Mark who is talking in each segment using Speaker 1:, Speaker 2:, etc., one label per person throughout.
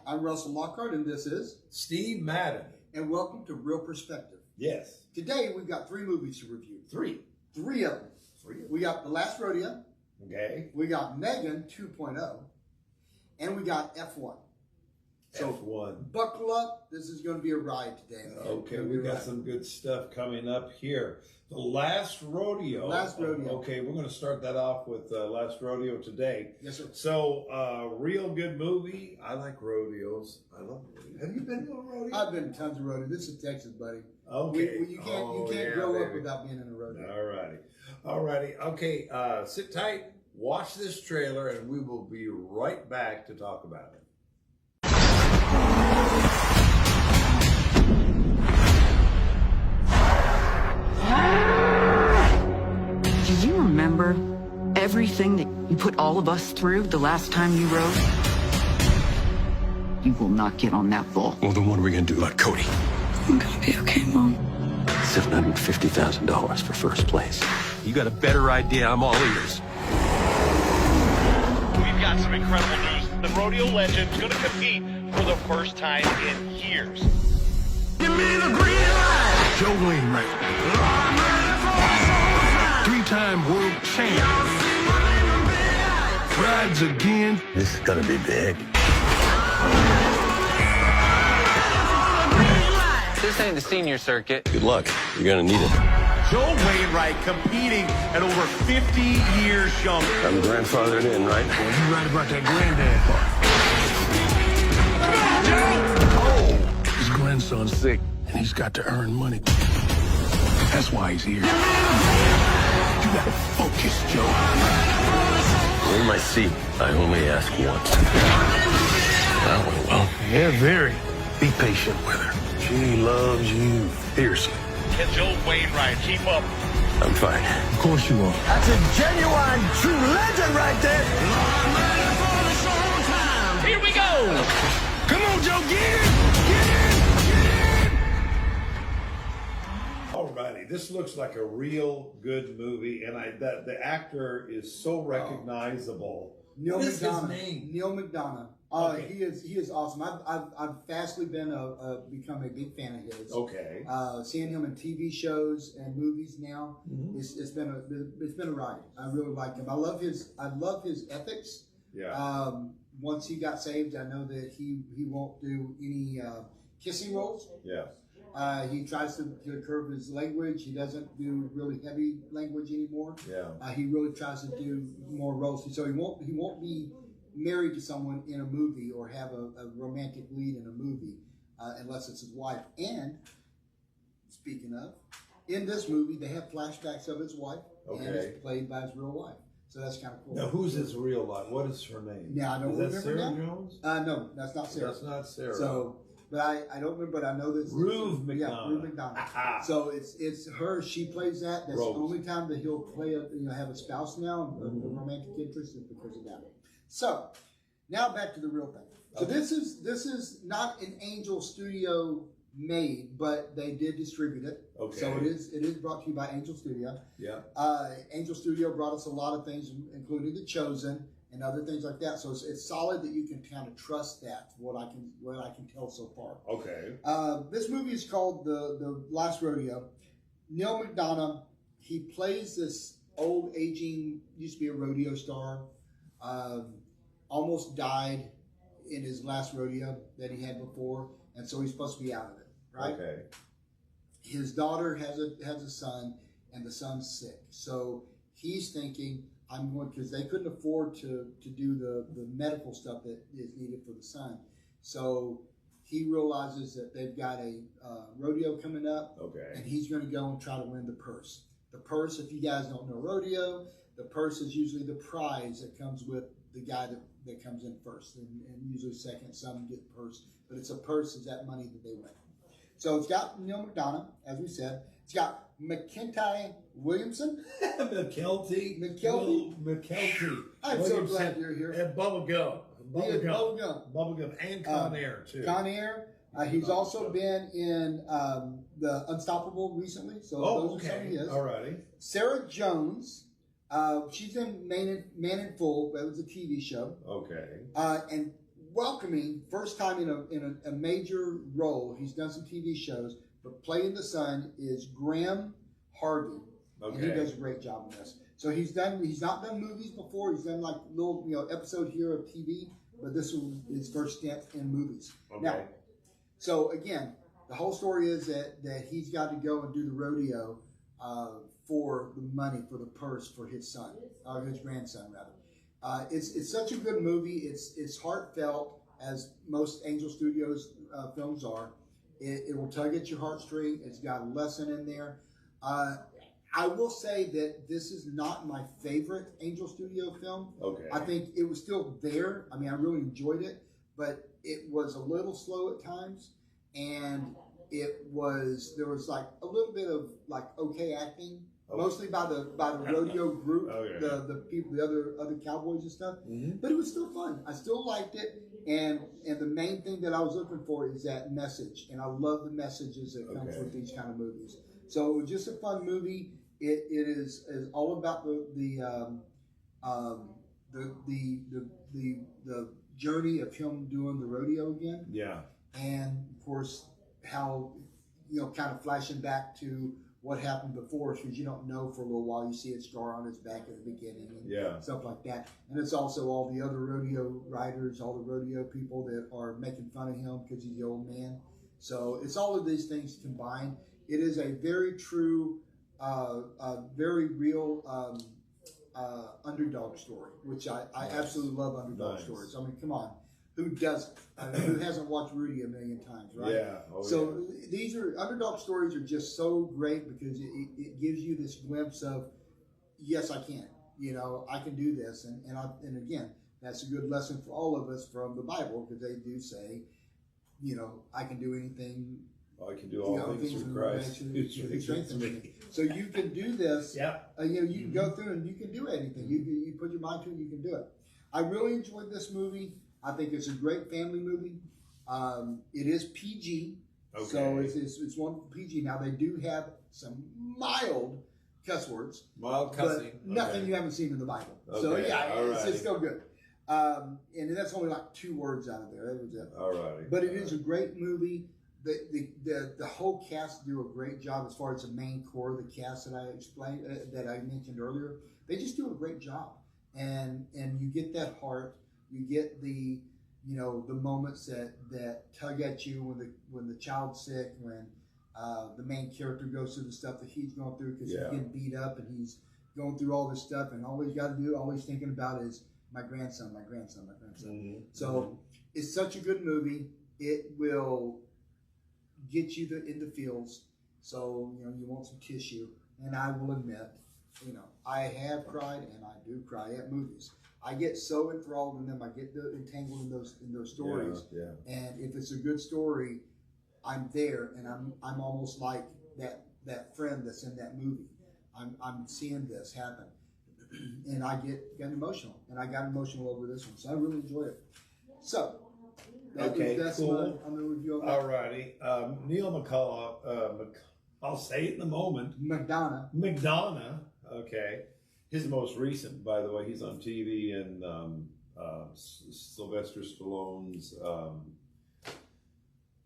Speaker 1: I'm Russell Lockhart, and this is
Speaker 2: Steve Madden.
Speaker 1: And welcome to Real Perspective.
Speaker 2: Yes.
Speaker 1: Today we've got 3 movies to review.
Speaker 2: Three
Speaker 1: of them. We got The Last Rodeo.
Speaker 2: Okay.
Speaker 1: We got Megan 2.0. And we got F1. So
Speaker 2: F1.
Speaker 1: Buckle up. This is going to be a ride today.
Speaker 2: Okay, we've got some good stuff coming up here. The Last Rodeo.
Speaker 1: Last Rodeo.
Speaker 2: Okay, we're going to start that off with Last Rodeo today.
Speaker 1: Yes, sir.
Speaker 2: So, real good movie. I like rodeos. I love rodeos. Have you been to a rodeo?
Speaker 1: I've been to tons of rodeos. This is Texas, buddy.
Speaker 2: Okay.
Speaker 1: You can't grow up without being in a rodeo.
Speaker 2: All righty. Okay, sit tight, watch this trailer, and we will be right back to talk about it.
Speaker 3: Do you remember everything that you put all of us through the last time you rode? You will not get on that bull.
Speaker 4: Well, then what are we gonna do about Cody?
Speaker 3: I'm gonna be okay, Mom.
Speaker 4: $750,000 for first place. You got a better idea, I'm all ears.
Speaker 5: We've got some incredible news. The rodeo legend's going to compete for the first time in years.
Speaker 4: Give me the green light! Joe Wainwright. 3-time world champ. Rides again. This is gonna be big.
Speaker 6: This ain't the senior circuit.
Speaker 4: Good luck. You're gonna need it.
Speaker 5: Joe Wainwright competing at over 50 years young.
Speaker 4: I'm grandfathered in, right?
Speaker 7: Well, you right about that granddad part. His grandson's sick, and he's got to earn money. That's why he's here. You gotta focus, Joe.
Speaker 4: In my seat, I only ask once. That went well.
Speaker 7: Yeah, very. Be patient with her. She loves you fiercely.
Speaker 5: Can Joe Wainwright keep up?
Speaker 4: I'm fine.
Speaker 7: Of course you are.
Speaker 8: That's a genuine, true legend right there.
Speaker 5: Here we go!
Speaker 7: Come on, Joe, get in!
Speaker 2: All righty, this looks like a real good movie, and the actor is so recognizable.
Speaker 1: Neil
Speaker 2: What is his
Speaker 1: McDonough.
Speaker 2: name?
Speaker 1: Neil McDonough.
Speaker 2: Okay.
Speaker 1: He is awesome. I've fastly become a big fan of his.
Speaker 2: Okay.
Speaker 1: Seeing him in TV shows and movies now, it's been a ride. I really like him. I love his ethics.
Speaker 2: Yeah.
Speaker 1: Once he got saved, I know that he won't do any kissing roles.
Speaker 2: Yeah.
Speaker 1: He tries to curb his language. He doesn't do really heavy language anymore.
Speaker 2: Yeah.
Speaker 1: He really tries to do more roles. So he won't be married to someone in a movie or have a romantic lead in a movie unless it's his wife. And speaking of, in this movie they have flashbacks of his wife, and it's played by his real wife. So that's kind of cool.
Speaker 2: Now, who's his real life? What is her name?
Speaker 1: Now I don't
Speaker 2: Is that
Speaker 1: remember
Speaker 2: Sarah
Speaker 1: now.
Speaker 2: Jones?
Speaker 1: No, that's not Sarah.
Speaker 2: That's not Sarah.
Speaker 1: So, but I don't remember. But I know this.
Speaker 2: Ruth McDonough.
Speaker 1: Yeah, Ruth McDonough. So it's her. She plays that. That's
Speaker 2: Rose.
Speaker 1: the only time that he'll play have a spouse now, a romantic interest is because of that. So now back to the real thing. So this is not an Angel Studio made, but they did distribute it.
Speaker 2: Okay.
Speaker 1: So it is brought to you by Angel Studio.
Speaker 2: Yeah.
Speaker 1: Angel Studio brought us a lot of things, including The Chosen and other things like that. So it's solid that you can kind of trust that. What I can tell so far.
Speaker 2: Okay.
Speaker 1: This movie is called the Last Rodeo. Neil McDonough, he plays this old aging, used to be a rodeo star. Almost died in his last rodeo that he had before, and so he's supposed to be out of it, right?
Speaker 2: Okay.
Speaker 1: His daughter has a son, and the son's sick. So he's thinking, I'm going, because they couldn't afford to do the medical stuff that is needed for the son. So he realizes that they've got a rodeo coming up, and he's going to go and try to win the purse. The purse, if you guys don't know rodeo, the purse is usually the prize that comes with the guy that comes in first, and usually second. Some get purse, but it's a purse is that money that they win. So it's got Neil McDonough, as we said. It's got McKenty Williamson.
Speaker 2: McKelty.
Speaker 1: I'm so glad you're here.
Speaker 2: And Bubblegum.
Speaker 1: Bubblegum
Speaker 2: And Con Air, too.
Speaker 1: Con Air. He's also been in the Unstoppable recently. So those are some of his.
Speaker 2: All righty.
Speaker 1: Sarah Jones. She's in Man in Full. That was a TV show.
Speaker 2: Okay.
Speaker 1: And welcoming, first time in a major role. He's done some TV shows, but playing the son is Graham Harvey, and he does a great job in this. So he's not done movies before. He's done like little episode here of TV, but this was his first stint in movies.
Speaker 2: Okay.
Speaker 1: Now, so again, the whole story is that he's got to go and do the rodeo for the money, for the purse for his son, or his grandson rather. It's such a good movie. It's heartfelt, as most Angel Studios films are. It will tug at your heartstring. It's got a lesson in there. I will say that this is not my favorite Angel Studio film.
Speaker 2: Okay.
Speaker 1: I think it was still there. I mean, I really enjoyed it, but it was a little slow at times, and there was like a little bit of like okay acting, mostly by the rodeo group, the people, the other cowboys and stuff. Mm-hmm. But it was still fun. I still liked it, and the main thing that I was looking for is that message, and I love the messages that come with these kind of movies. So it was just a fun movie. It is all about the journey of him doing the rodeo again. Yeah. And of course, how kind of flashing back to what happened before, because you don't know for a little while. You see a scar on his back at the beginning and stuff like that. And it's also all the other rodeo riders, all the rodeo people that are making fun of him because he's the old man. So it's all of these things combined. It is a very true, very real underdog story, which I absolutely love underdog stories. I mean, come on. Who doesn't? Who hasn't watched Rudy a million times, right? Yeah. These underdog stories are just so great because it gives you this glimpse of, yes, I can. I can do this, and again, that's a good lesson for all of us from the Bible, because they do say, I can do anything.
Speaker 2: I can do all things through Christ who strengthens me.
Speaker 1: So you can do this. Yeah. You can go through and you can do anything. You put your mind to it, you can do it. I really enjoyed this movie. I think it's a great family movie. It is PG, so it's one PG. Now they do have some mild cuss words,
Speaker 2: mild cussing,
Speaker 1: but nothing you haven't seen in the Bible. So it's still good. And that's only like 2 words out of there. That was it. Alrighty. But it is a great movie. The whole cast do a great job as far as the main core of the cast that I explained that I mentioned earlier. They just do a great job, and you get that heart. You get the moments that tug at you when the child's sick, when the main character goes through the stuff that he's going through because he's getting beat up and he's going through all this stuff, and all he's thinking about is my grandson. Mm-hmm. So it's such a good movie. It will get you in the feels. So you want some tissue, and I will admit, I have cried and I do cry at movies. I get so enthralled in them. I get entangled in those stories. Yeah. And if it's a good story, I'm there, and I'm almost like that friend that's in that movie. I'm seeing this happen, and I get emotional, and I got emotional over this one. So I really enjoyed it. So that's cool. I'm gonna review of that.
Speaker 2: Alrighty, Neil McCullough. I'll say it in a moment. McDonough. Okay. His most recent, by the way, he's on TV in Sylvester Stallone's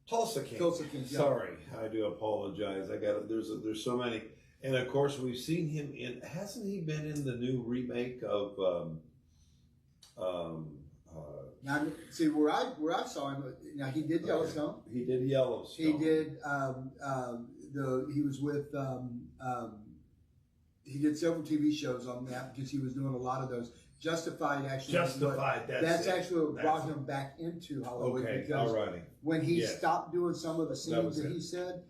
Speaker 2: Tulsa King. Sorry, I do apologize. I got it. There's so many, and of course we've seen him in. Hasn't he been in the new remake of?
Speaker 1: Now, see where I saw him. Now he did Yellowstone.
Speaker 2: He did Yellowstone.
Speaker 1: He did. He was with. He did several TV shows on that because he was doing a lot of those. Justified, actually. That's actually what brought him back into Hollywood. Okay, because when he stopped doing some of the scenes that he said,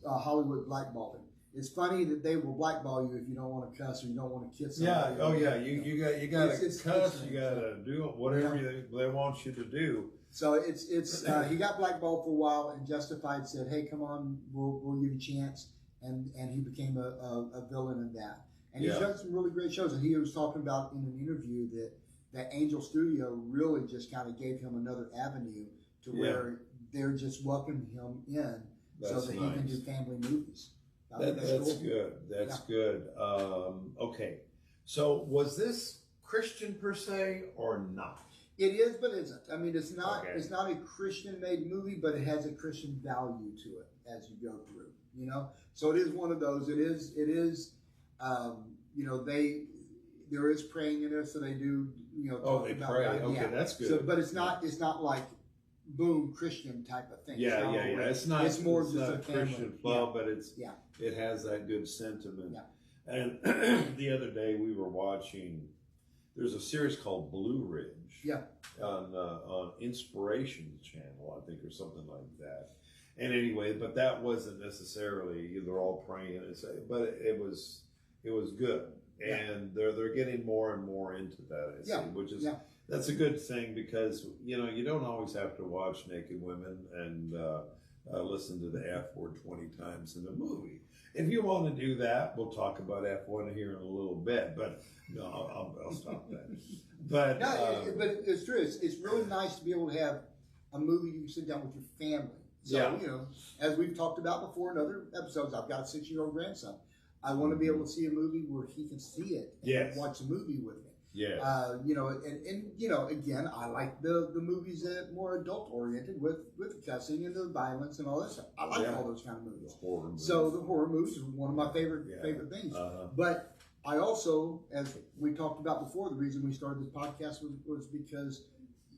Speaker 1: Hollywood blackballed him. It's funny that they will blackball you if you don't want to cuss or you don't want to kiss somebody.
Speaker 2: You got to cuss. You got to do whatever they want you to do.
Speaker 1: So it's he got blackballed for a while, and Justified said, "Hey, come on, we'll give you a chance." And he became a villain in that. And he's done some really great shows. And he was talking about in an interview that Angel Studio really just kind of gave him another avenue to where they're just welcoming him in so that he can do family movies.
Speaker 2: That's cool. Good. That's good. Okay. So was this Christian per se or not?
Speaker 1: It is, but isn't. I mean, it's not.
Speaker 2: Okay.
Speaker 1: It's not a Christian-made movie, but it has a Christian value to it as you go through. You know, so it is one of those. It is. You know, there is praying in there, so they do. You know, talk
Speaker 2: they
Speaker 1: about
Speaker 2: pray.
Speaker 1: God.
Speaker 2: Okay,
Speaker 1: yeah.
Speaker 2: that's good.
Speaker 1: So, but it's not. It's not like boom Christian type of thing.
Speaker 2: Yeah. It's not.
Speaker 1: It's more
Speaker 2: it's
Speaker 1: just
Speaker 2: not
Speaker 1: a
Speaker 2: Christian
Speaker 1: family.
Speaker 2: club, but it's.
Speaker 1: Yeah.
Speaker 2: It has that good sentiment.
Speaker 1: Yeah.
Speaker 2: And the other day we were watching. There's a series called Blue Ridge.
Speaker 1: Yeah.
Speaker 2: On Inspiration Channel, I think, or something like that. And anyway, but that wasn't necessarily they're all praying, but it was good.
Speaker 1: Yeah.
Speaker 2: And they're getting more and more into that, I see, which is that's a good thing because you don't always have to watch naked women and listen to the F word 20 times in a movie. If you want to do that, we'll talk about F1 here in a little bit. But no, I'll stop that. But
Speaker 1: but it's true. It's really nice to be able to have a movie you can sit down with your family. So you know, as we've talked about before in other episodes, I've got a 6-year-old grandson. I want to be able to see a movie where he can see it and watch a movie with me.
Speaker 2: Yeah.
Speaker 1: You know, and you know, again, I like the movies that are more adult oriented with cussing and the violence and all that stuff. I like all those kind of movies.
Speaker 2: Horror movies.
Speaker 1: So the horror movies are one of my favorite things. But I also, as we talked about before, the reason we started this podcast was because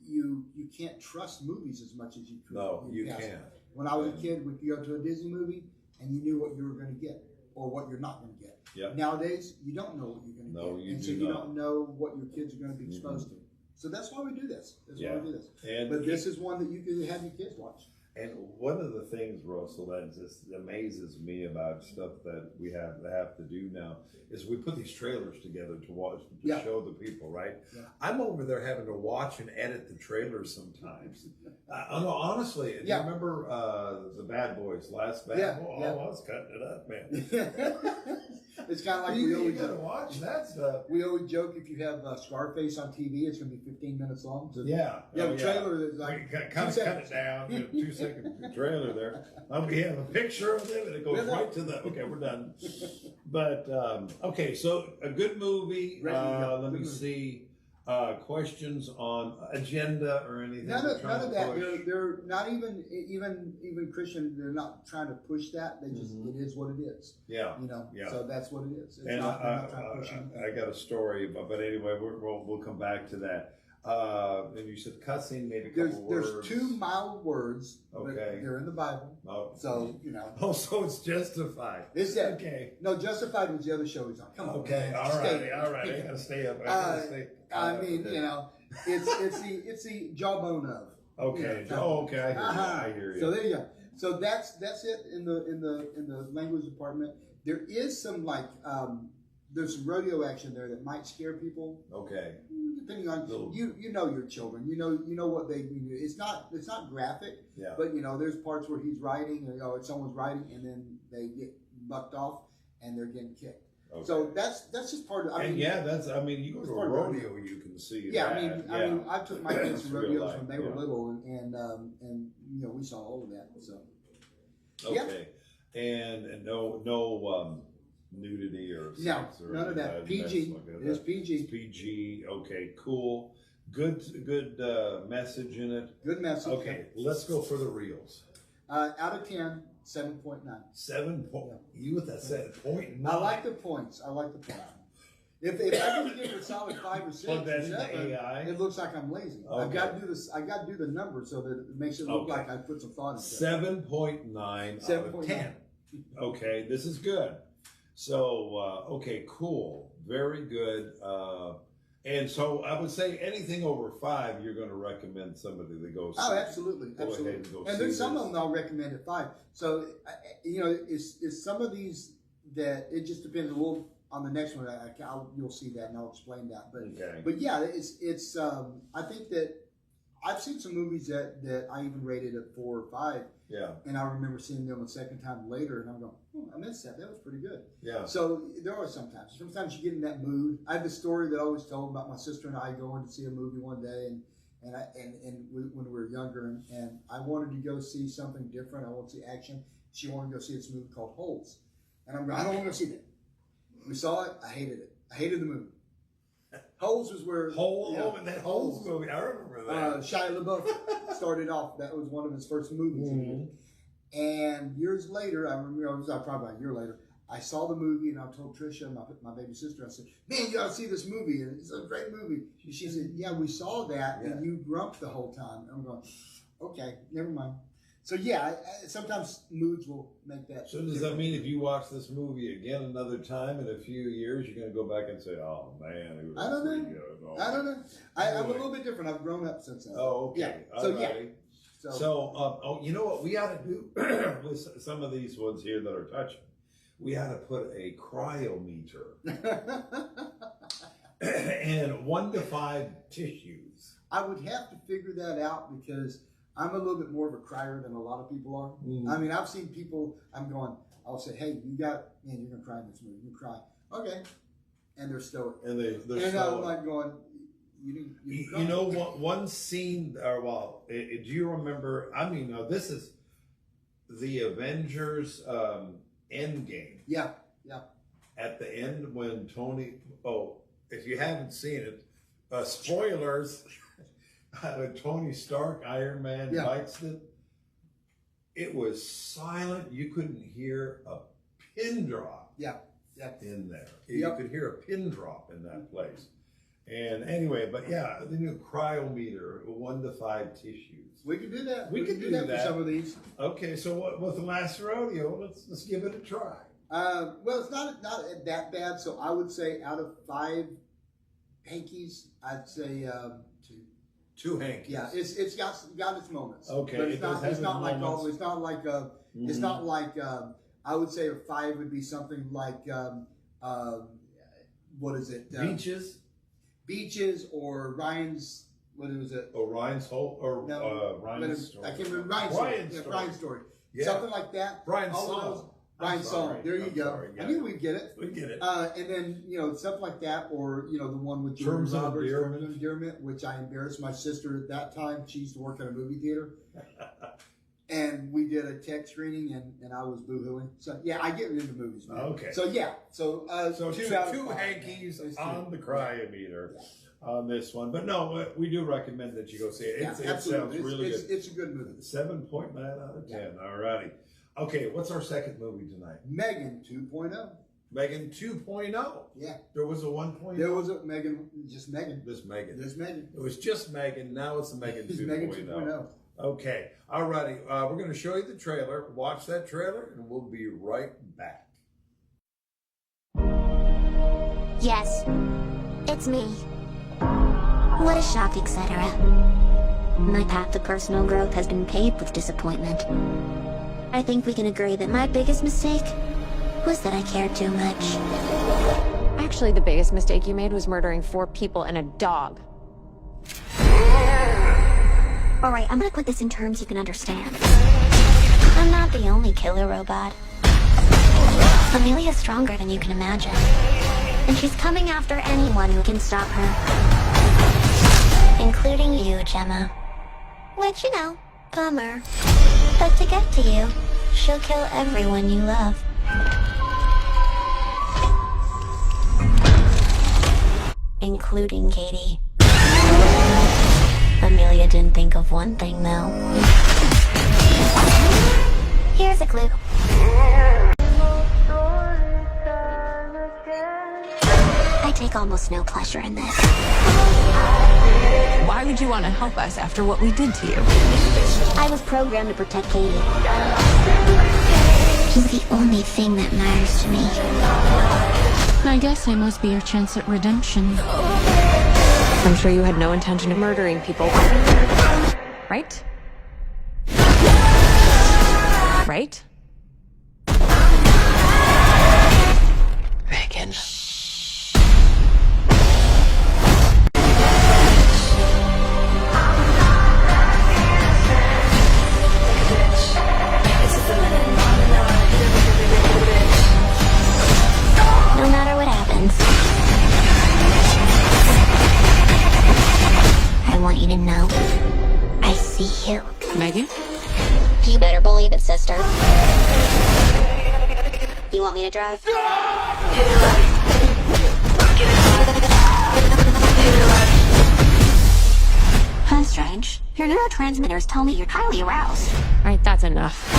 Speaker 1: you can't trust movies as much as you could.
Speaker 2: No, you can't.
Speaker 1: When I was a kid, we could go to a Disney movie and you knew what you were going to get or what you're not going to get.
Speaker 2: Yep.
Speaker 1: Nowadays, you don't know what you're going to get. And so you don't know what your kids are going to be exposed to. So that's why we do this. Why we do this. But this is one that you can have your kids watch.
Speaker 2: And one of the things, Russell, that just amazes me about stuff that we have to do now is we put these trailers together to watch, to show the people, right? Yeah. I'm over there having to watch and edit the trailers sometimes. No, honestly, do you remember the Bad Boys, Last Bad Boy? Oh, I was cutting it up, man.
Speaker 1: It's kind of like
Speaker 2: you gotta watch that stuff.
Speaker 1: We always joke if you have Scarface on TV, it's going to be 15 minutes long. So
Speaker 2: the
Speaker 1: trailer is like
Speaker 2: kind of cut it down. 2-second trailer there. We have a picture of them, and it goes right to the. Okay, we're done. But okay, so a good movie. Let me see. Questions on agenda or anything?
Speaker 1: None of that. They're not even Christian. They're not trying to push that. They just it is what it is.
Speaker 2: Yeah,
Speaker 1: you know. Yeah. So that's what it is. It's
Speaker 2: and
Speaker 1: not trying to push anything.
Speaker 2: I got a story, but anyway, we'll come back to that. And you said cussing, maybe a couple words.
Speaker 1: There's 2 mild words.
Speaker 2: Okay.
Speaker 1: They're in the Bible.
Speaker 2: Oh.
Speaker 1: So, you know.
Speaker 2: Oh, so it's Justified.
Speaker 1: Is that
Speaker 2: okay?
Speaker 1: No, Justified was the other show he's on. Come on.
Speaker 2: Okay. All right. I gotta stay up.
Speaker 1: I mean, you know, it's the jawbone of.
Speaker 2: Okay. Okay. I hear you.
Speaker 1: So there you go. So that's it in the language department. There is some there's some rodeo action there that might scare people.
Speaker 2: Okay.
Speaker 1: Depending on you know your children, you know what they do. It's not graphic, but you know there's parts where he's riding, or someone's riding, and then they get bucked off and they're getting kicked. Okay. So that's just part of. You go to a rodeo, you can see. Yeah, that. I mean, I took my kids to rodeos when they were little, and you know we saw all of that. So.
Speaker 2: Okay, and no nudity or sex or
Speaker 1: none of that. PG. It is PG.
Speaker 2: It's PG. Okay, cool. Good message in it.
Speaker 1: Good message.
Speaker 2: Okay, let's go for the reels.
Speaker 1: Out of 10, 7.9.
Speaker 2: 7 point. You with that 7.9.
Speaker 1: I like the points. If I can give it a solid 5 or 6 or 7, it looks like I'm lazy. Okay. I've got to do this. I got to do the number so that it makes it look like I put some thought into it.
Speaker 2: 7.9 out of 10. Okay, this is good. So, okay, cool. Very good. And so I would say anything over 5, you're going to recommend somebody that goes.
Speaker 1: Oh, absolutely. And there's some of them I'll recommend at 5. So, you know, it's some of these that it just depends. On the next one, you'll see that and I'll explain that. But yeah, it's I think that I've seen some movies that I even rated at 4 or 5.
Speaker 2: Yeah. And
Speaker 1: I remember seeing them a second time later, and I'm going, I missed that. That was pretty good.
Speaker 2: Yeah.
Speaker 1: So there are sometimes you get in that mood. I have the story that I always told about my sister and I going to see a movie one day, and when we were younger, and I wanted to go see something different. I wanted to see action. She wanted to go see this movie called Holes, and I'm going, I don't want to see that. We saw it. I hated it. I hated the movie. Holes was where
Speaker 2: and that Holes movie, I remember that.
Speaker 1: Shia LaBeouf started off. That was one of his first movies. And years later, I remember, it was probably about a year later, I saw the movie and I told Trisha, my baby sister, I said, man, you got to see this movie. And it's a great movie. And she said, yeah, we saw that and you grumped the whole time. And I'm going, okay, never mind. So yeah, sometimes moods will make that.
Speaker 2: So does that mean if you watch this movie again another time in a few years, you're going to go back and say, oh man, it was
Speaker 1: I don't know.
Speaker 2: good.
Speaker 1: I don't know. I'm a little bit different. I've grown up since then.
Speaker 2: Oh, okay.
Speaker 1: Yeah. So yeah.
Speaker 2: So, you know what we ought to do with some of these ones here that are touching? We ought to put a cryometer and 1 to 5 tissues.
Speaker 1: I would have to figure that out because I'm a little bit more of a crier than a lot of people are. I mean, I've seen people, I'll say, hey, you're going to cry in this movie. You cry. Okay. And they're stoic.
Speaker 2: And they're
Speaker 1: stoic. I'm like going,
Speaker 2: you know what? One scene, do you remember? I mean, this is the Avengers Endgame.
Speaker 1: Yeah.
Speaker 2: At the end, when Tony, if you haven't seen it, spoilers. When Tony Stark, Iron Man, bites it. It was silent. You couldn't hear a pin drop. In there. You could hear a pin drop in that place. And anyway, but yeah, the new cryometer, 1 to 5 tissues.
Speaker 1: We can do that.
Speaker 2: We can do
Speaker 1: that for some of these.
Speaker 2: Okay, so what with the Last Rodeo? Let's give it a try.
Speaker 1: Well, it's not that bad. So I would say out of 5 hankies, I'd say 2.
Speaker 2: 2 hankies.
Speaker 1: Yeah, it's got its moments.
Speaker 2: Okay,
Speaker 1: but it's not like I would say a 5 would be something like what is it? Beaches or Ryan's, what was it?
Speaker 2: Oh, Ryan's Hole or Ryan's Story.
Speaker 1: I can't remember Ryan's Story.
Speaker 2: Yeah.
Speaker 1: Something like that.
Speaker 2: Ryan's Song.
Speaker 1: Ryan's Song. There you go.
Speaker 2: Sorry,
Speaker 1: I knew we'd get it.
Speaker 2: We get it.
Speaker 1: And then something like that, or the one with
Speaker 2: Terms of
Speaker 1: Endearment, which I embarrassed my sister at that time. She used to work at a movie theater. And we did a tech screening, and I was boohooing. So yeah, I get into movies, man.
Speaker 2: Okay.
Speaker 1: So yeah, so
Speaker 2: 2 hankies on the cryometer on this one, but no, we do recommend that you go see it. It sounds really good.
Speaker 1: It's a good movie.
Speaker 2: 7.9 out of 10. Yeah. All righty. Okay, what's our second movie tonight?
Speaker 1: Megan 2.0.
Speaker 2: Megan 2.0.
Speaker 1: Yeah.
Speaker 2: There was a 1.0.
Speaker 1: There was a Megan, just Megan.
Speaker 2: Just Megan.
Speaker 1: Just Megan.
Speaker 2: It was just Megan. Now it's a Megan 2.0.
Speaker 1: Megan 2.0.
Speaker 2: Okay. All righty. We're going to show you the trailer. Watch that trailer, and we'll be right back.
Speaker 9: Yes, it's me. What a shock, etc. My path to personal growth has been paved with disappointment. I think we can agree that my biggest mistake was that I cared too much.
Speaker 10: Actually, the biggest mistake you made was murdering 4 people and a dog.
Speaker 9: Alright, I'm gonna put this in terms you can understand. I'm not the only killer robot. Amelia's stronger than you can imagine. And she's coming after anyone who can stop her. Including you, Gemma. Which, bummer. But to get to you, she'll kill everyone you love. Including Katie. Amelia didn't think of one thing, though. Here's a clue. I take almost no pleasure in this.
Speaker 10: Why would you want to help us after what we did to you?
Speaker 9: I was programmed to protect Katie. She's the only thing that matters to me.
Speaker 11: I guess I must be your chance at redemption.
Speaker 10: I'm sure you had no intention of murdering people. Right? Right?
Speaker 11: Megan.
Speaker 9: No matter what happens, I want you to know I see you.
Speaker 11: Megan?
Speaker 9: You better believe it, sister. You want me to drive? That's strange. Your neurotransmitters tell me you're highly aroused.
Speaker 10: All right, that's enough.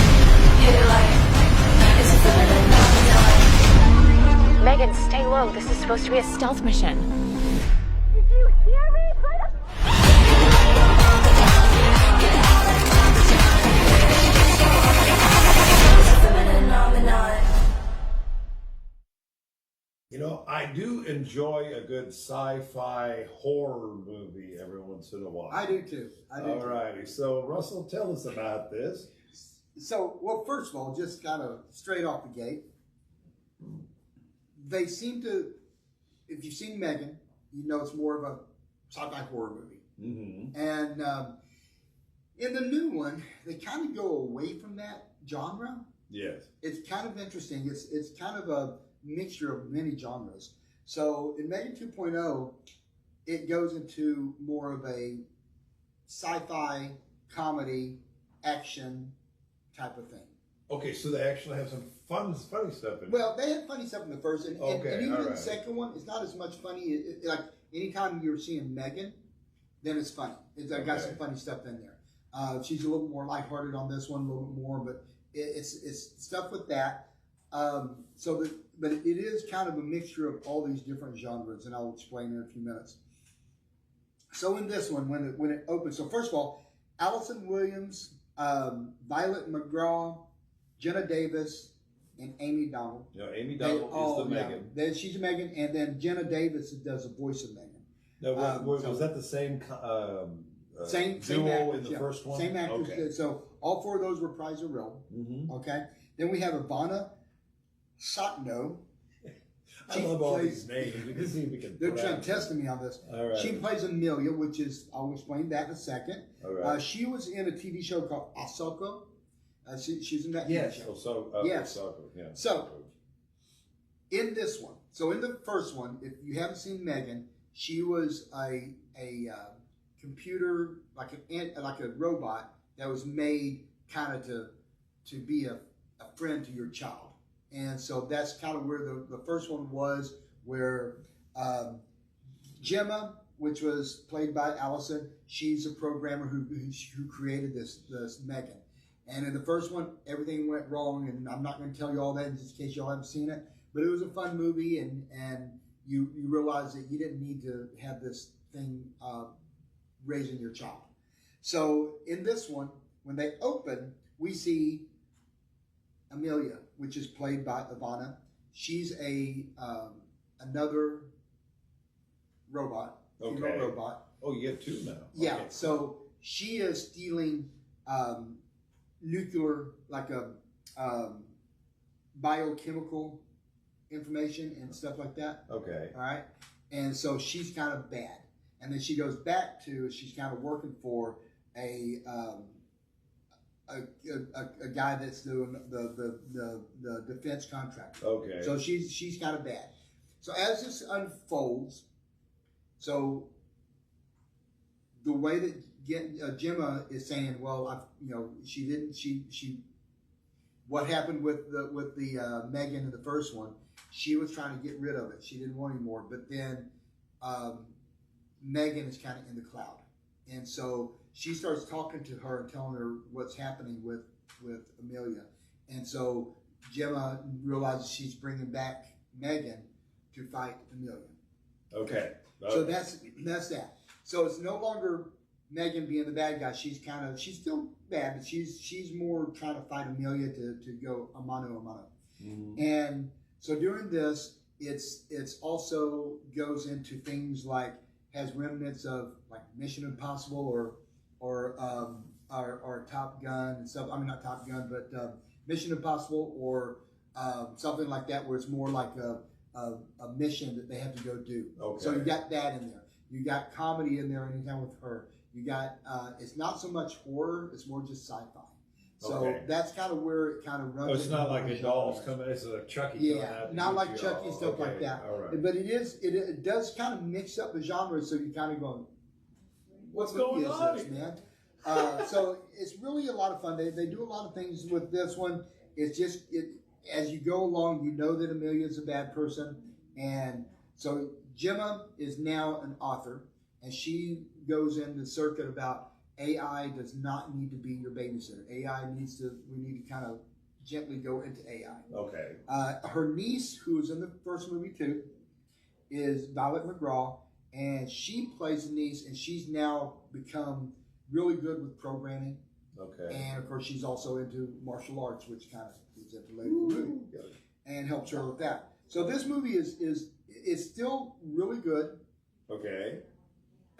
Speaker 10: Megan, stay low. This is supposed to be a stealth mission.
Speaker 9: Did you hear me?
Speaker 2: You know, I do enjoy a good sci-fi horror movie every once in a while.
Speaker 1: I do too.
Speaker 2: All righty. So, Russell, tell us about this.
Speaker 1: So, well, first of all, just kind of straight off the gate, they seem to, if you've seen Megan, you know it's more of a sci-fi horror movie.
Speaker 2: Mm-hmm.
Speaker 1: And in the new one, they kind of go away from that genre.
Speaker 2: Yes.
Speaker 1: It's kind of interesting. It's kind of a mixture of many genres. So in Megan 2.0, it goes into more of a sci-fi, comedy, action type of thing.
Speaker 2: Okay, so they actually have some funny stuff in it.
Speaker 1: Well, they had funny stuff in the first, and even
Speaker 2: all
Speaker 1: in the
Speaker 2: right.
Speaker 1: second one, it's not as much funny. Like anytime you're seeing Megan, then it's funny. It's got some funny stuff in there. She's a little more lighthearted on this one, a little bit more, but it's stuff with that. But it is kind of a mixture of all these different genres, and I'll explain in a few minutes. So in this one, when it opens, so first of all, Allison Williams, Violet McGraw, Jenna Davis, and Amy Donald.
Speaker 2: Yeah, Amy Donald is the Megan.
Speaker 1: She's Megan, and then Jenna Davis does the voice of Megan.
Speaker 2: Now, was that the same
Speaker 1: same
Speaker 2: duo
Speaker 1: actors,
Speaker 2: in the first one?
Speaker 1: Same actors.
Speaker 2: Okay.
Speaker 1: So all four of those reprise a role.
Speaker 2: Mm-hmm.
Speaker 1: Okay. Then we have Ivana Sotno.
Speaker 2: I love all these names.
Speaker 1: They're trying to test me on this.
Speaker 2: All right.
Speaker 1: She plays Amelia, which is, I'll explain that in a second.
Speaker 2: All right.
Speaker 1: She was in a TV show called Ahsoka. She's in that TV show. Yes.
Speaker 2: Ahsoka, yeah.
Speaker 1: So, in this one, so in the first one, if you haven't seen Megan, she was a computer, like a robot that was made kind of to be a friend to your child. And so that's kind of where the first one was, where Gemma, which was played by Allison, she's a programmer who created this Megan. And in the first one, everything went wrong, and I'm not going to tell you all that just in case y'all haven't seen it. But it was a fun movie, and you realize that you didn't need to have this thing raising your child. So in this one, when they open, we see Amelia, which is played by Ivana. She's another robot, female robot.
Speaker 2: Oh, you have two now.
Speaker 1: Yeah.
Speaker 2: Okay.
Speaker 1: So she is stealing nuclear, like a biochemical information and stuff like that.
Speaker 2: Okay.
Speaker 1: All right. And so she's kind of bad. And then she goes back to, she's kind of working for a guy that's doing the defense contractor.
Speaker 2: Okay.
Speaker 1: So she's kind of bad. So as this unfolds, so the way that Gemma is saying, well, what happened with the Megan in the first one, she was trying to get rid of it. She didn't want any more. But then Megan is kind of in the cloud. And so she starts talking to her and telling her what's happening with Amelia. And so Gemma realizes she's bringing back Megan to fight Amelia.
Speaker 2: Okay.
Speaker 1: So that's that. So it's no longer Megan being the bad guy. She's still bad, but she's more trying to fight Amelia to go a mano a mano. Mm-hmm. And so during this, it's also goes into things like, has remnants of like Mission Impossible or Top Gun and stuff. I mean, not Top Gun, but Mission Impossible or something like that, where it's more like a mission that they have to go do.
Speaker 2: Okay.
Speaker 1: So you got that in there. You got comedy in there anytime with her. You got it's not so much horror; it's more just sci-fi. So that's kind of where it kind of runs.
Speaker 2: Oh, it's not like a doll's coming. It's a Chucky.
Speaker 1: Yeah, not like Chucky and stuff like that.
Speaker 2: All right.
Speaker 1: But it does kind of mix up the genres, so you kind of going,
Speaker 2: what's going on,
Speaker 1: man? So it's really a lot of fun. They do a lot of things with this one. It's just as you go along, you know that Amelia's a bad person, and so Gemma is now an author, and she goes into the circuit about AI does not need to be your babysitter. We need to kind of gently go into AI.
Speaker 2: Okay.
Speaker 1: Her niece, who was in the first movie too, is Violet McGraw, and she plays the niece, and she's now become really good with programming.
Speaker 2: Okay.
Speaker 1: And of course, she's also into martial arts, which kind of is into later in the movie, and helps her with that. So this movie is still really good.
Speaker 2: Okay.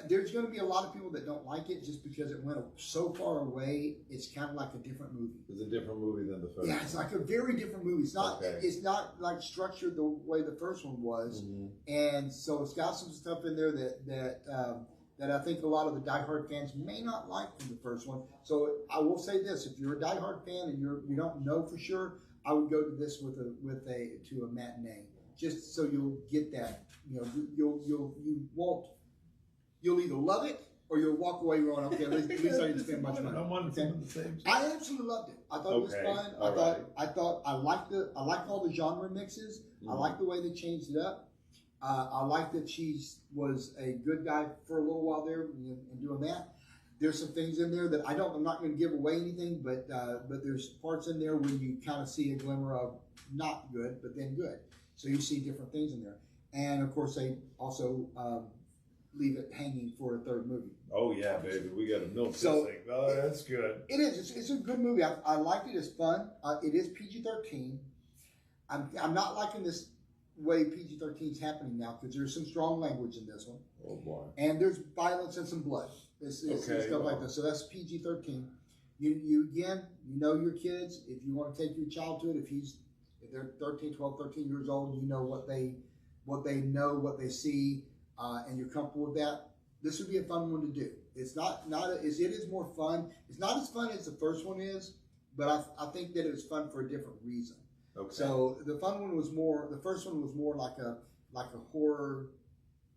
Speaker 1: There's going to be a lot of people that don't like it just because it went so far away. It's kind of like a different movie.
Speaker 2: It's a different movie than the first.
Speaker 1: Yeah, it's like a very different movie. It's not.
Speaker 2: Okay.
Speaker 1: It's not like structured the way the first one was, and so it's got some stuff in there that I think a lot of the diehard fans may not like from the first one. So I will say this: if you're a diehard fan and you don't know for sure, I would go to this with a matinee, just so you'll get that. You know, you'll either love it or you'll walk away going, okay, at least I didn't spend much money. I absolutely loved it. I thought it was fun. I liked all the genre mixes. I liked the way they changed it up. I liked that she was a good guy for a little while there and doing that. There's some things in there that I'm not going to give away anything, but there's parts in there where you kind of see a glimmer of not good, but then good. So you see different things in there. And of course, they also leave it hanging for a third movie.
Speaker 2: Oh yeah, baby, we got to milk this thing. Oh, that's good.
Speaker 1: It is. It's a good movie. I liked it. It's fun. It is PG-13. I'm not liking this way PG-13 is happening now because there's some strong language in this one.
Speaker 2: Oh boy.
Speaker 1: And there's violence and some blood. It's stuff like that. So that's PG-13. You know your kids. If you want to take your child to it, if they're 13 years old, you know what they know, what they see. And you're comfortable with that, this would be a fun one to do. It is more fun. It's not as fun as the first one is, but I think that it was fun for a different reason.
Speaker 2: Okay.
Speaker 1: So the first one was more like a horror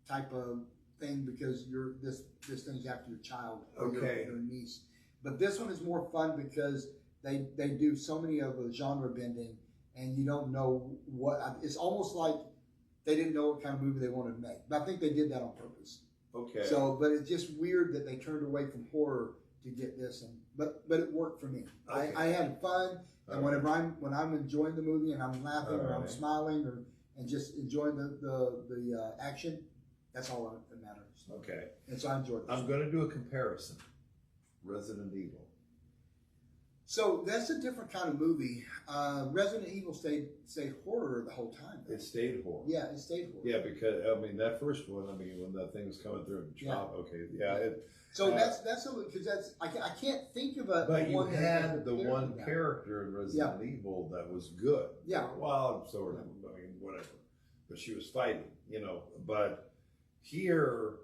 Speaker 1: type of thing because this thing's after your child or your niece. But this one is more fun because they do so many of the genre bending, and you don't know it's almost like they didn't know what kind of movie they wanted to make. But I think they did that on purpose.
Speaker 2: Okay.
Speaker 1: So, but it's just weird that they turned away from horror to get this, but it worked for me. Okay. I had fun, and whenever I'm enjoying the movie and I'm laughing or I'm smiling and just enjoying the action, that's all that matters.
Speaker 2: Okay.
Speaker 1: And so I enjoyed it.
Speaker 2: I'm going to do a comparison. Resident Evil.
Speaker 1: So that's a different kind of movie. Resident Evil stayed horror the whole time.
Speaker 2: It stayed horror.
Speaker 1: Yeah, it stayed horror.
Speaker 2: Yeah, because that first one. When that thing was coming through the chop. Yeah. Okay. Yeah.
Speaker 1: So because I can't think of a.
Speaker 2: But you had the one character in Resident Evil that was good.
Speaker 1: Yeah.
Speaker 2: Well, sort of. Whatever. But she was fighting. But here,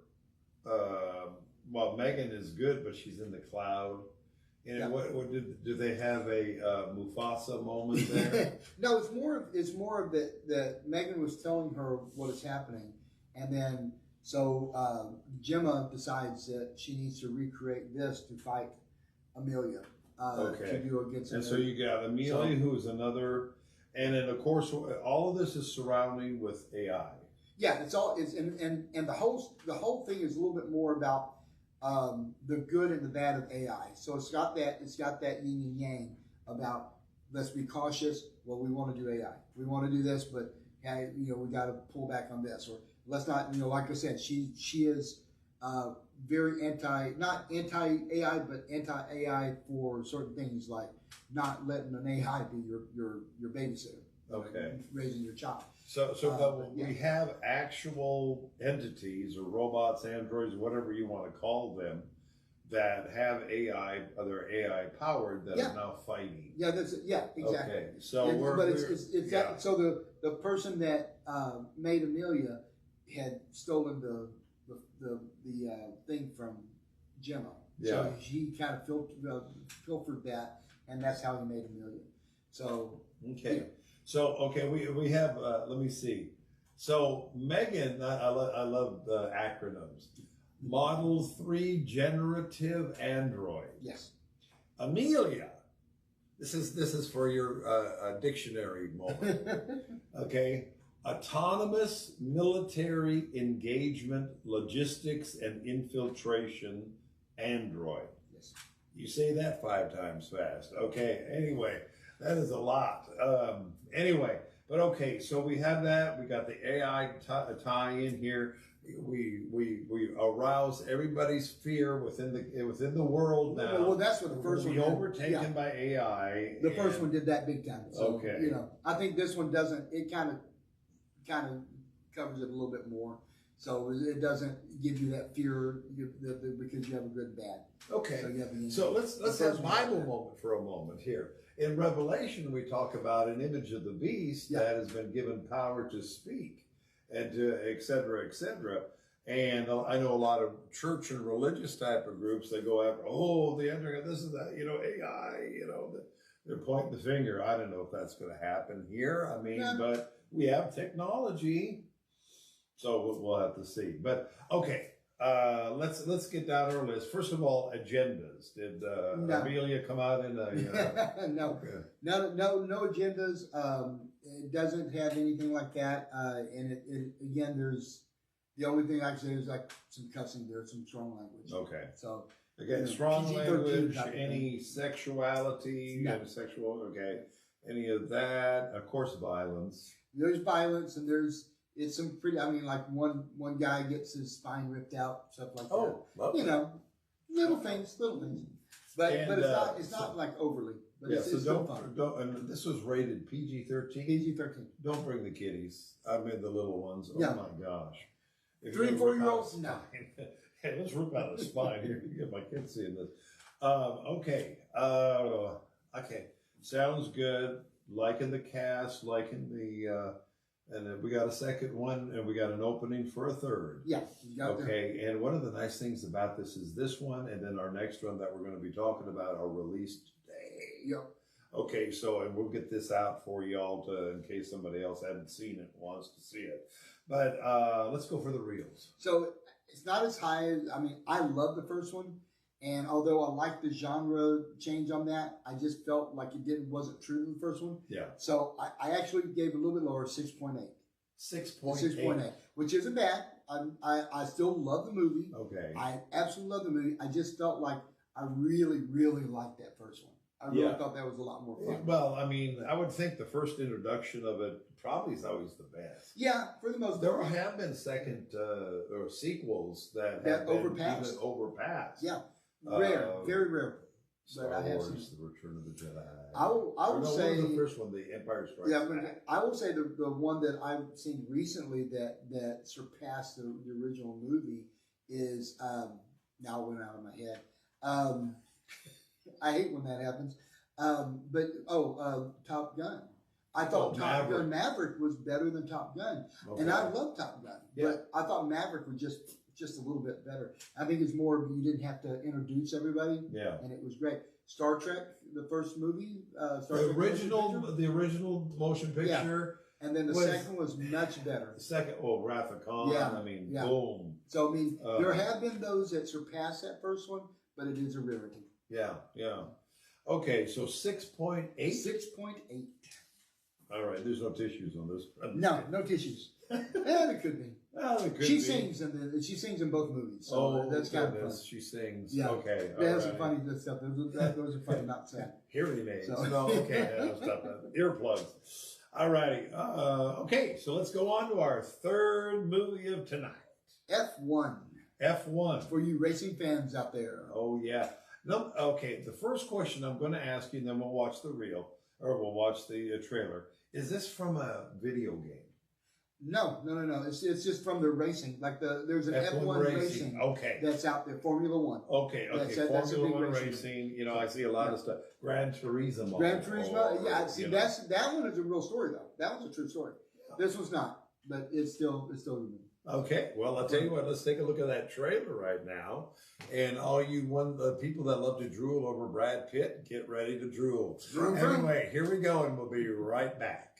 Speaker 2: Megan is good, but she's in the cloud. And what do they have a Mufasa moment there?
Speaker 1: No, it's more of that Megan was telling her what is happening, and then Gemma decides that she needs to recreate this to fight Amelia. To do against.
Speaker 2: And so you got Amelia, who's another, and then of course all of this is surrounding with AI.
Speaker 1: Yeah, and the whole thing is a little bit more about the good and the bad of AI. So it's got that yin and yang about let's be cautious. Well, we want to do AI. We want to do this, but we got to pull back on this. Or let's not. Like I said, she is very not anti-AI, but anti-AI for certain things like not letting an AI be your babysitter.
Speaker 2: Okay.
Speaker 1: Raising your child.
Speaker 2: So we have actual entities or robots, androids, whatever you want to call them, that have AI, they're AI powered, that are now fighting.
Speaker 1: Yeah, exactly.
Speaker 2: Okay, so
Speaker 1: so the person that made Amelia had stolen the thing from Gemma.
Speaker 2: Yeah.
Speaker 1: So he kind of filtered that, and that's how he made Amelia. So
Speaker 2: okay.
Speaker 1: Yeah.
Speaker 2: So, we have, let me see. So, Megan, I love the acronyms. Model 3 Generative Android.
Speaker 1: Yes.
Speaker 2: Amelia. This is for your dictionary moment. Okay. Autonomous military engagement, logistics, and infiltration android.
Speaker 1: Yes.
Speaker 2: You say that 5 times fast. Okay, anyway, that is a lot. Anyway, but okay, so we have that. We got the AI tie in here. We arouse everybody's fear within the world now.
Speaker 1: Well, that's what the first one
Speaker 2: did.
Speaker 1: did.
Speaker 2: Overtaken by AI.
Speaker 1: The first one did that big time. So,
Speaker 2: okay.
Speaker 1: You know, I think this one doesn't. It kind of covers it a little bit more. So it doesn't give you that fear because you have a good bad.
Speaker 2: Okay.
Speaker 1: So,
Speaker 2: let's have Bible moment for a moment here. In Revelation, we talk about an image of the beast that has been given power to speak and to et cetera, et cetera. And I know a lot of church and religious type of groups that go after, the Antichrist, this is that, AI, they're pointing the finger. I don't know if that's going to happen here. I mean, but we have technology, so we'll have to see. But okay, let's get down our list. First of all, agendas. Did Amelia come out in a
Speaker 1: no, okay. no agendas. It doesn't have anything like that. And it again, there's the only thing I can say is like some cussing there, some strong language.
Speaker 2: Okay.
Speaker 1: So
Speaker 2: again, strong language, any sexuality, sexual. Okay, any of that. Of course, violence.
Speaker 1: There's violence, and it's some pretty. I mean, like one guy gets his spine ripped out, stuff like that.
Speaker 2: Lovely.
Speaker 1: Little things. But it's not like overly. But it's
Speaker 2: so don't. And this was rated PG-13.
Speaker 1: PG-13.
Speaker 2: Don't bring the kiddies. I mean the little ones. Oh my gosh.
Speaker 1: 3 and 4 year olds. No.
Speaker 2: Hey, let's rip out the spine here. You get my kids seeing this. Okay. Okay. Sounds good. Liking the cast. Liking the. And then we got a second one, and we got an opening for a third.
Speaker 1: Yeah.
Speaker 2: Okay. And one of the nice things about this is this one, and then our next one that we're going to be talking about are released today.
Speaker 1: Yep.
Speaker 2: Okay. So, and we'll get this out for y'all in case somebody else hadn't seen it and wants to see it. But let's go for the reels.
Speaker 1: So it's not as high as, I love the first one. And although I like the genre change on that, I just felt like it wasn't true to the first one.
Speaker 2: Yeah.
Speaker 1: So I actually gave it a little bit lower, 6.8. 6.8, which isn't bad. I still love the movie.
Speaker 2: Okay.
Speaker 1: I absolutely love the movie. I just felt like I really, really liked that first one. I really thought that was a lot more fun.
Speaker 2: Well, I would think the first introduction of it probably is always the best.
Speaker 1: Yeah, for the most
Speaker 2: part. There have been second or sequels that have
Speaker 1: overpassed.
Speaker 2: Even overpassed.
Speaker 1: Yeah, rare, very rare.
Speaker 2: Star Wars, The Return of the Jedi.
Speaker 1: I will say
Speaker 2: the first one, The Empire Strikes Back.
Speaker 1: I will say the one that I've seen recently that surpassed the original movie is now it went out of my head. I hate when that happens. Top Gun. I thought Top Gun Maverick was better than Top Gun. Okay. And I love Top Gun. Yeah. But I thought Maverick was just a little bit better. I think it's more, you didn't have to introduce everybody.
Speaker 2: Yeah.
Speaker 1: And it was great. Star Trek, the first movie.
Speaker 2: The original motion picture.
Speaker 1: Yeah. And then the second was much better.
Speaker 2: The second, Wrath of Khan.
Speaker 1: Yeah.
Speaker 2: Boom.
Speaker 1: So, there have been those that surpass that first one, but it is a rarity.
Speaker 2: Yeah. Okay, so 6.8?
Speaker 1: 6.8.
Speaker 2: All right, there's no tissues on this.
Speaker 1: No tissues. It could be.
Speaker 2: Well, it could
Speaker 1: she
Speaker 2: be.
Speaker 1: sings in both movies. So that's kind of fun.
Speaker 2: She sings.
Speaker 1: Yeah.
Speaker 2: Okay.
Speaker 1: They have some funny stuff. Those are funny not saying.
Speaker 2: Hearing aids. So. No, okay. Stop that. Earplugs. All righty. Okay, so let's go on to our third movie of tonight.
Speaker 1: F1.
Speaker 2: F1.
Speaker 1: For you racing fans out there.
Speaker 2: Oh, yeah. No, okay, the first question I'm going to ask you, and then we'll watch the reel, or we'll watch the trailer. Is this from a video game?
Speaker 1: No. It's just from the racing. Like there's an F1 racing.
Speaker 2: Okay.
Speaker 1: That's out there. Formula One.
Speaker 2: Okay. Formula One racing. I see a lot of stuff. Gran Turismo.
Speaker 1: See, that one is a real story though. That one's a true story. Yeah. This one's not, but it's still good.
Speaker 2: Okay, well, I'll tell you what, let's take a look at that trailer right now. And all you people that love to drool over Brad Pitt, get ready to drool. Anyway, here we go, and we'll be right back.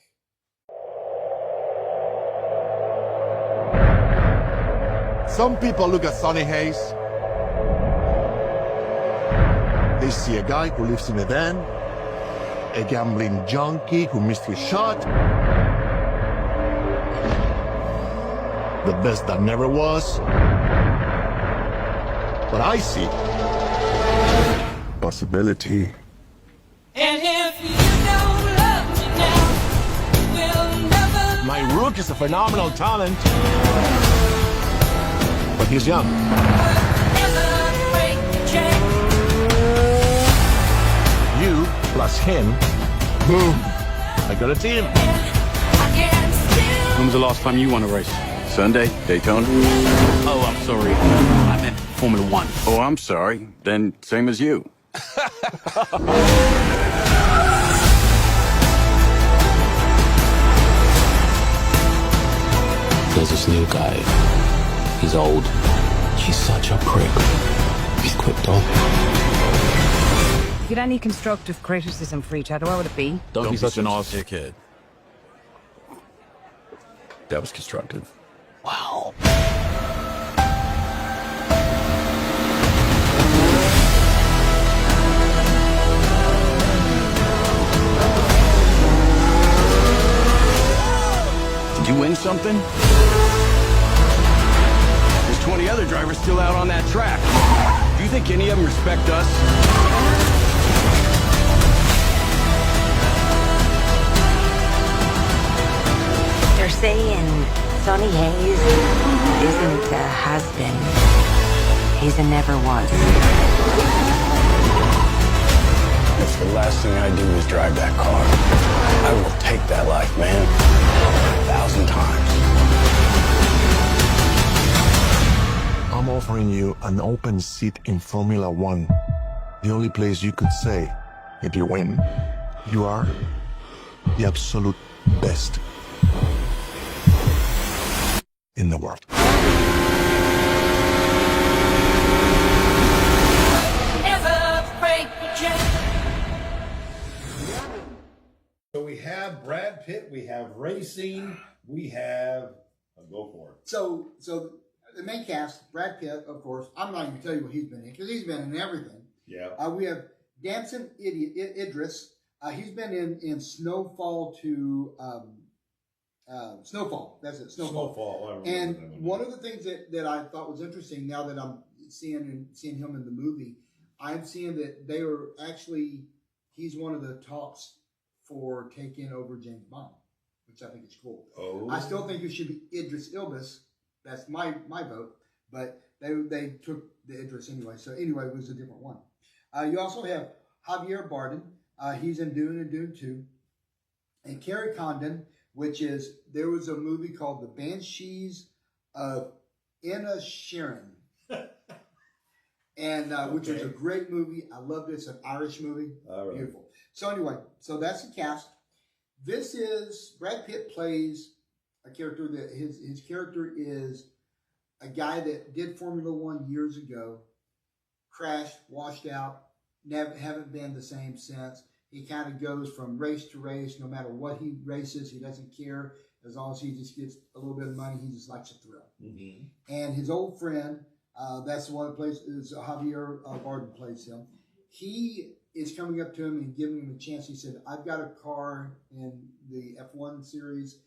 Speaker 8: Some people look at Sonny Hayes. They see a guy who lives in a van, a gambling junkie who missed his shot, the best that never was. But I see possibility.
Speaker 12: And if you don't love me now, we'll never.
Speaker 7: My Rook is a phenomenal talent. But he's young.
Speaker 12: Never break the chain.
Speaker 7: You plus him. Boom. I got a team.
Speaker 12: I can still.
Speaker 13: When was the last time you won a race? Sunday, Daytona? Oh, I'm sorry. I meant Formula One. Oh, I'm sorry. Then same as you.
Speaker 14: There's this new guy. He's old. He's such a prick. He's quick on.
Speaker 15: Get any constructive criticism for each other, what would it be?
Speaker 13: Don't be such an ass dickhead. That was constructive.
Speaker 14: Wow.
Speaker 13: Did you win something? There's 20 other drivers still out on that track. Do you think any of them respect us?
Speaker 15: They're saying Sonny Hayes isn't a has-been. He's a never was.
Speaker 14: If the last thing I do is drive that car, I will take that life, man. 1,000 times.
Speaker 8: I'm offering you an open seat in Formula One. The only place you could say, if you win, you are the absolute best in the world.
Speaker 12: Never break the chain.
Speaker 2: So we have Brad Pitt, we have racing, we have go for it.
Speaker 1: So the main cast, Brad Pitt, of course. I'm not even tell you what he's been in because he's been in everything.
Speaker 2: Yeah.
Speaker 1: We have Damson Idris. He's been in Snowfall to Snowfall. That's it. Snowfall. And one of the things that I thought was interesting now that I'm seeing him in the movie, I'm seeing that they are actually he's one of the talks for taking over James Bond, which I think is cool.
Speaker 2: Oh.
Speaker 1: I still think it should be Idris Elba. That's my vote, but they took the Idris anyway. So anyway, it was a different one. You also have Javier Bardem. He's in Dune and Dune 2. And Carrie Condon, which is, there was a movie called The Banshees of Inisherin. And which was a great movie. I loved it. It's an Irish movie. All right. Beautiful. So anyway, so that's the cast. This is, Brad Pitt plays a character that his character is a guy that did Formula One years ago, crashed, washed out, haven't been the same since. He kind of goes from race to race, no matter what he races, he doesn't care. As long as he just gets a little bit of money, he just likes a thrill. Mm-hmm. And his old friend, that's the one that plays, is Javier Bardem plays him. He is coming up to him and giving him a chance. He said, I've got a car in the F1 series.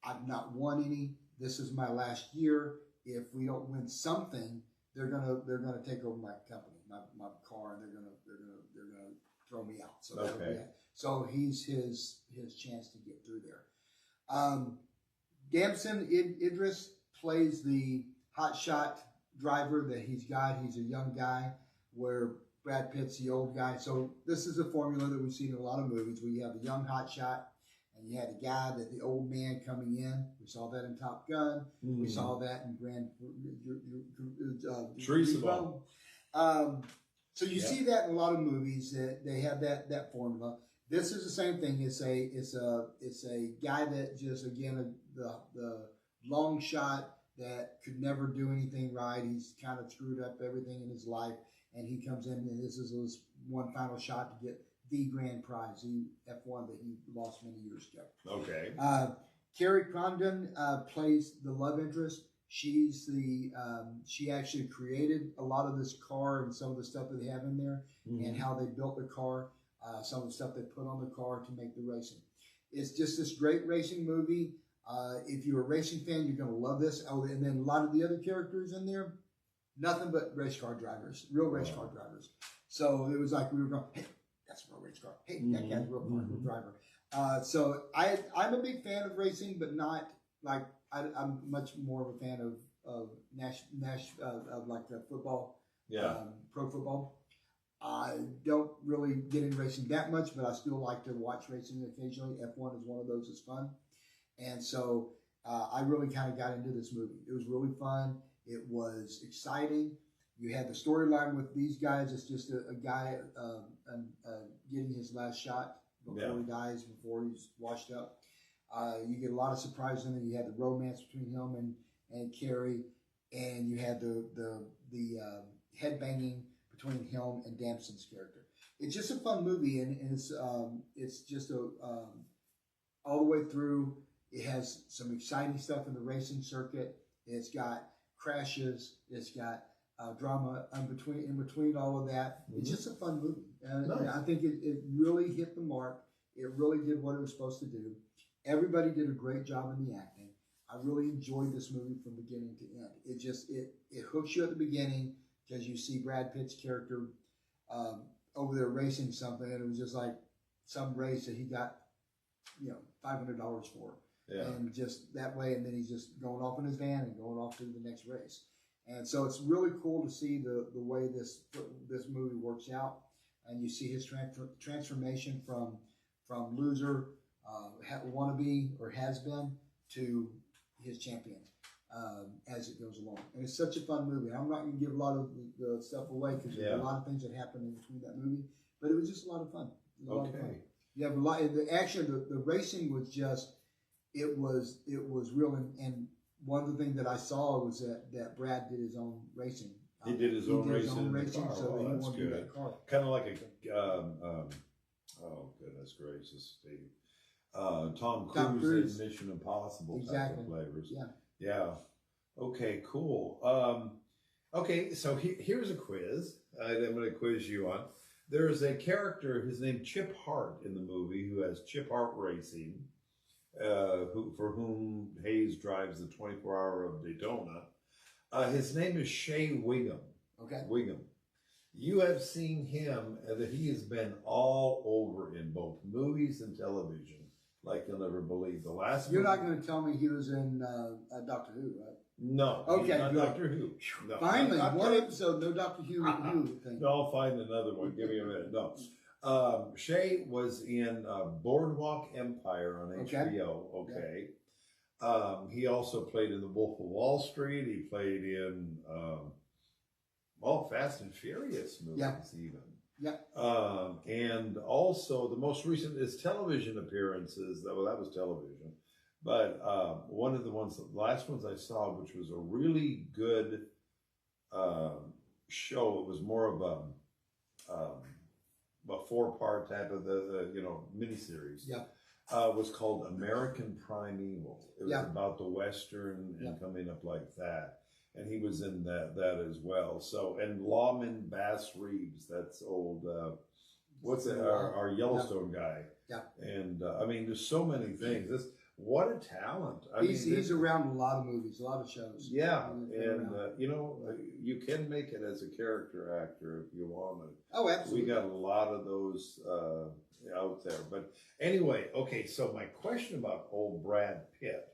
Speaker 1: I've not won any. This is my last year. If we don't win something, they're gonna take over my company, my car, and they're gonna throw me out. So okay. So he's his chance to get through there. Damson Idris plays the hotshot driver that he's got. He's a young guy, where Brad Pitt's the old guy. So this is a formula that we've seen in a lot of movies where you have a young hotshot, and you had a guy that the old man coming in. We saw that in Top Gun. Mm. We saw that in Grand Turismo. So you see that in a lot of movies that they have that formula. This is the same thing. It's a guy that just, again, the long shot that could never do anything right. He's kind of screwed up everything in his life, and he comes in, and this is his one final shot to get the grand prize, the F1 that he lost many years ago. Okay. Carrie Condon plays the love interest. She's she actually created a lot of this car and some of the stuff that they have in there, mm-hmm. and how they built the car, some of the stuff they put on the car to make the racing. It's just this great racing movie. If you're a racing fan, you're going to love this. Oh, and then a lot of the other characters in there, nothing but race car drivers, real race car drivers. So it was like we were going, hey, that's a real race car. Hey, that guy's a real driver. So I'm a big fan of racing, but not like I'm much more of a fan of like the football, pro football. I don't really get into racing that much, but I still like to watch racing occasionally. F1 is one of those that's fun. And so I really kind of got into this movie. It was really fun. It was exciting. You had the storyline with these guys. It's just a guy getting his last shot before he dies, before he's washed up. You get a lot of surprises in it. You had the romance between him and Carrie, and you had the headbanging between him and Damson's character. It's just a fun movie, and it's just all the way through. It has some exciting stuff in the racing circuit. It's got crashes. It's got drama in between all of that. It's just a fun movie. And I think it really hit the mark. It really did what it was supposed to do. Everybody did a great job in the acting. I really enjoyed this movie from beginning to end. It hooks you at the beginning because you see Brad Pitt's character over there racing something, and it was just like some race that he got, $500 for. Yeah. And just that way, and then he's just going off in his van and going off to the next race. And so it's really cool to see the way this movie works out, and you see his transformation from loser, wannabe or has been, to his champion as it goes along. And it's such a fun movie. I'm not going to give a lot of the stuff away because there's a lot of things that happen in between that movie, but it was just a lot of fun. Lot of fun. You have a lot. The racing was just. It was real, and one of the things that I saw was that Brad did his own racing.
Speaker 2: He did his own racing in the car.
Speaker 1: So he
Speaker 2: that's
Speaker 1: wanted to do that car.
Speaker 2: Kind of like a, oh goodness gracious, Steve. Tom Cruise in Mission Impossible type of flavors. Yeah. Okay, cool. Okay, so here's a quiz. I'm going to quiz you on. There's a character, his name Chip Hart in the movie, who has Chip Hart Racing. For whom Hayes drives the 24-hour of Daytona. His name is Shea Wingham. Okay. Wingham. You have seen him, that he has been all over in both movies and television, like you'll never believe. The last
Speaker 1: You're not going to tell me he was in Doctor Who, right?
Speaker 2: No.
Speaker 1: Okay,
Speaker 2: not Doctor Who. No,
Speaker 1: finally, one episode, no Doctor Who. Thing.
Speaker 2: No, I'll find another one. Give me a minute. No. Shay was in Boardwalk Empire on HBO. Okay. He also played in The Wolf of Wall Street. He played in Fast and Furious movies even. Yeah. And also the most recent is television appearances. That was television. But one of the last ones I saw, which was a really good show. It was more of a 4-part type of the miniseries. Yeah. Was called American Primeval. It was about the Western and coming up like that. And he was in that as well. So, and Lawman Bass Reeves, that's old, our Yellowstone guy. Yeah. And I mean, there's so many things. What a talent.
Speaker 1: He's around a lot of movies, a lot of shows.
Speaker 2: Yeah. And, you can make it as a character actor if you want to.
Speaker 1: Oh, absolutely.
Speaker 2: We got a lot of those out there. But anyway, okay, so my question about old Brad Pitt.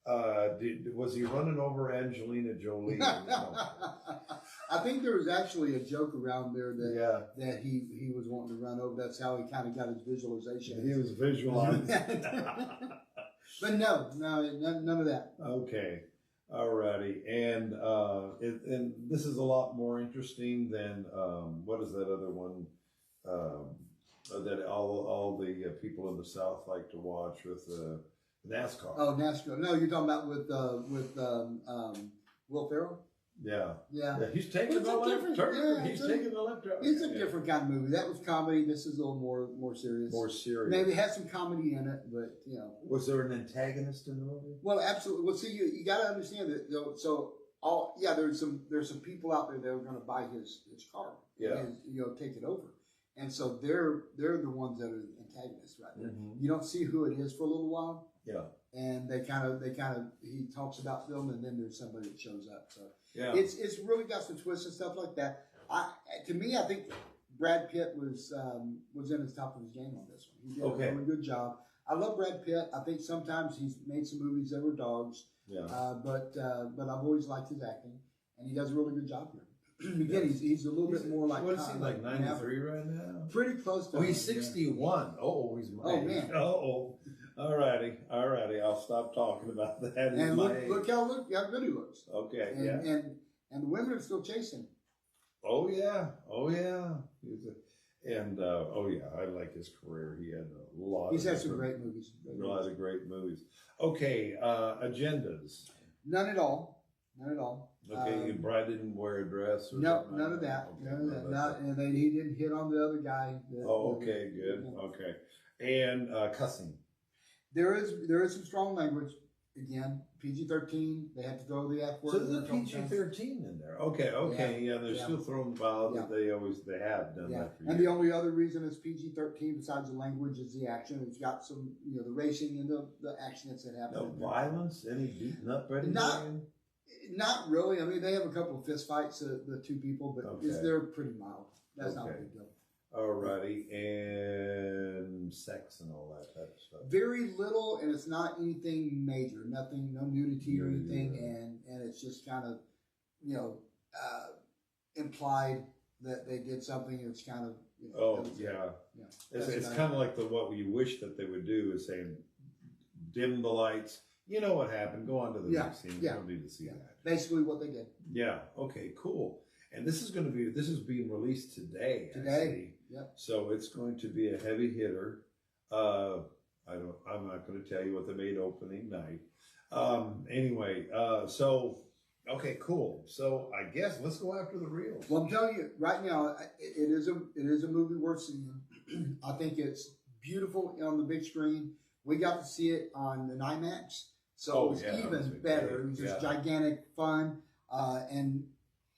Speaker 2: Was he running over Angelina Jolie?
Speaker 1: I think there was actually a joke around there that he was wanting to run over. That's how he kind of got his visualization.
Speaker 2: He was visualizing.
Speaker 1: But no, none of that.
Speaker 2: Okay. Alrighty. And and this is a lot more interesting than what is that other one that all the people in the South like to watch with NASCAR.
Speaker 1: Oh, NASCAR. No, you're talking about with Will Ferrell?
Speaker 2: Yeah.
Speaker 1: Yeah.
Speaker 2: He's taking the left turn. He's taking the left turn.
Speaker 1: It's a different kind of movie. That was comedy. This is a little more serious.
Speaker 2: More serious.
Speaker 1: Maybe it has some comedy in it, but
Speaker 2: Was there an antagonist in the movie?
Speaker 1: Well, absolutely. Well, see, you got to understand that. So there's some people out there that are going to buy his car.
Speaker 2: Yeah.
Speaker 1: And, take it over. And so they're the ones that are antagonists right there.
Speaker 2: Mm-hmm.
Speaker 1: You don't see who it is for a little while.
Speaker 2: Yeah.
Speaker 1: And he talks about them, and then there's somebody that shows up. So
Speaker 2: yeah,
Speaker 1: it's really got some twists and stuff like that. To me, I think Brad Pitt was in his top of his game on this one. He did a really good job. I love Brad Pitt. I think sometimes he's made some movies that were dogs.
Speaker 2: Yeah.
Speaker 1: But I've always liked his acting, and he does a really good job here. Again, he's a little bit more like.
Speaker 2: What is he, like 93 right now?
Speaker 1: Pretty close to.
Speaker 2: Oh, he's 61. Yeah. Oh, he's my age.
Speaker 1: Man.
Speaker 2: Oh, all righty. I'll stop talking about that.
Speaker 1: And look how good he looks.
Speaker 2: Okay,
Speaker 1: and the women are still chasing.
Speaker 2: Oh yeah. I like his career. He had a lot.
Speaker 1: He's had some great movies.
Speaker 2: A lot of great movies. Okay, agendas.
Speaker 1: None at all.
Speaker 2: Okay, Brad didn't wear a dress.
Speaker 1: No, none of that.
Speaker 2: Okay,
Speaker 1: none of that. He didn't hit on the other guy.
Speaker 2: Okay, good. Okay, and cussing.
Speaker 1: There is some strong language. Again, PG-13. They have to throw the F word.
Speaker 2: So there's a PG-13 in there. Okay. Yeah, they're still throwing the ball that they have done that for years.
Speaker 1: And the only other reason it's PG-13 besides the language is the action. It's got some, the racing and the action that's happening.
Speaker 2: No violence? Any beating up?
Speaker 1: Not really. I mean, they have a couple of fist fights, the two people, but they're pretty mild. That's not a big deal.
Speaker 2: Alrighty, and sex and all that type of stuff.
Speaker 1: Very little, and it's not anything major. Nothing, no nudity or anything, and it's just kind of, implied that they did something. It's kind of,
Speaker 2: It's kind of like what we wish that they would do is say, dim the lights. You know what happened. Go on to the next scene. You don't need to see that.
Speaker 1: Basically, what they did.
Speaker 2: Yeah. Okay. Cool. And this is being released today.
Speaker 1: Yep.
Speaker 2: So it's going to be a heavy hitter. I'm not going to tell you what they made opening night. Anyway, okay, cool. So I guess let's go after the reels.
Speaker 1: Well, I'm telling you right now, it is a movie worth seeing. I think it's beautiful on the big screen. We got to see it on the IMAX, so it was even better. It was just gigantic fun, and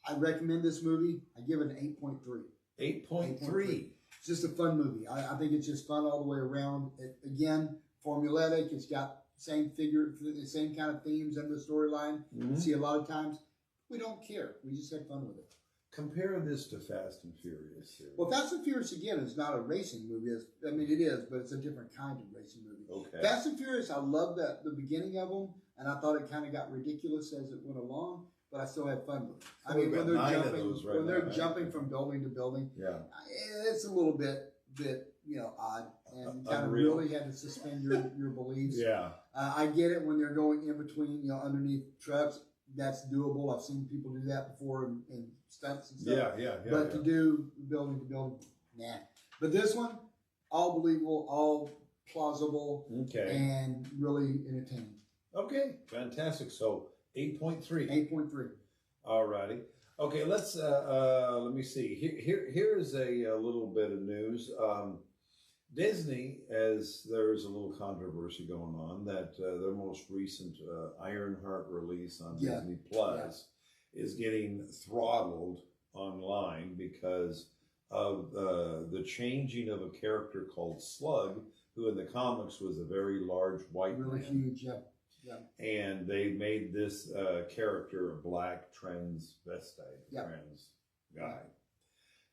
Speaker 1: I recommend this movie. I give it an 8.3.
Speaker 2: 8.3.
Speaker 1: It's just a fun movie. I think it's just fun all the way around. Again, formulaic. It's got same kind of themes in the storyline. You see a lot of times. We don't care. We just have fun with it.
Speaker 2: Compare this to Fast and Furious.
Speaker 1: Well, Fast and Furious, again, is not a racing movie. It is, but it's a different kind of racing movie.
Speaker 2: Okay.
Speaker 1: Fast and Furious, I love the beginning of them, and I thought it kind of got ridiculous as it went along, but I still had fun with it. I mean, when they're jumping from building to building, it's a little bit odd, and kind of really had to suspend your beliefs. I get it when they're going in between, underneath trucks. That's doable. I've seen people do that before in stunts and stuff. But to do building to building, nah. But this one, all believable, all plausible, and really entertaining.
Speaker 2: Okay, fantastic. So 8.3.
Speaker 1: 8.3.
Speaker 2: All righty. Okay, let's let me see. Here is a little bit of news. Disney, as there's a little controversy going on, that their most recent Ironheart release on Disney Plus is getting throttled online because of the changing of a character called Slug, who in the comics was a very large white man.
Speaker 1: Really huge,
Speaker 2: And they made this character a black transvestite, trans guy.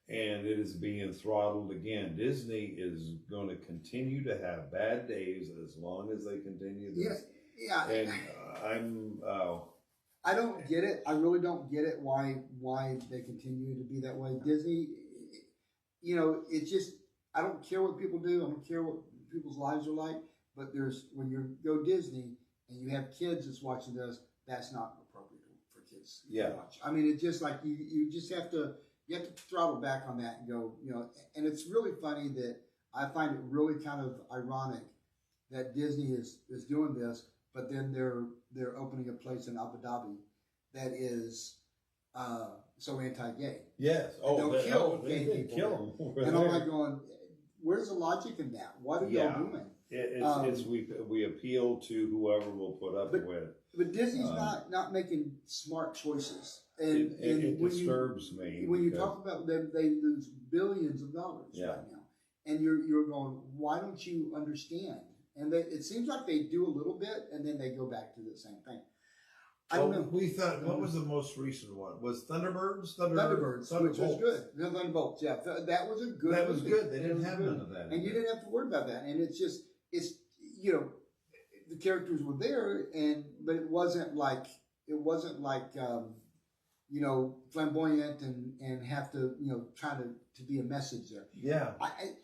Speaker 2: And it is being throttled again. Disney is going to continue to have bad days as long as they continue this. And
Speaker 1: I don't get it. I really don't get it why they continue to be that way. Disney, it's just, I don't care what people do. I don't care what people's lives are like. But when you go Disney and you have kids that's watching this, that's not appropriate for kids to watch. I mean, it's just like you just have to. You have to throttle back on that and go, and it's really funny that I find it really kind of ironic that Disney is doing this, but then they're opening a place in Abu Dhabi that is so anti-gay.
Speaker 2: Yes.
Speaker 1: They'll kill gay people. Kill them. And I'm like going, where's the logic in that? What are y'all doing?
Speaker 2: We appeal to whoever will put up with it.
Speaker 1: But Disney's not making smart choices. and
Speaker 2: it
Speaker 1: when
Speaker 2: disturbs me.
Speaker 1: When you talk about them, they lose billions of dollars right now, and you're going, why don't you understand? And it seems like they do a little bit, and then they go back to the same thing. I don't know.
Speaker 2: We thought, what was the most recent one? Was Thunderbirds?
Speaker 1: Thunderbirds, which was good. The Thunderbolts, yeah, that was a good.
Speaker 2: That was
Speaker 1: movie.
Speaker 2: good. They didn't have none of that,
Speaker 1: and you didn't have to worry about that. And it's you know, the characters were there, but it wasn't like you know, flamboyant and have to, you know, try to be a message there.
Speaker 2: Yeah.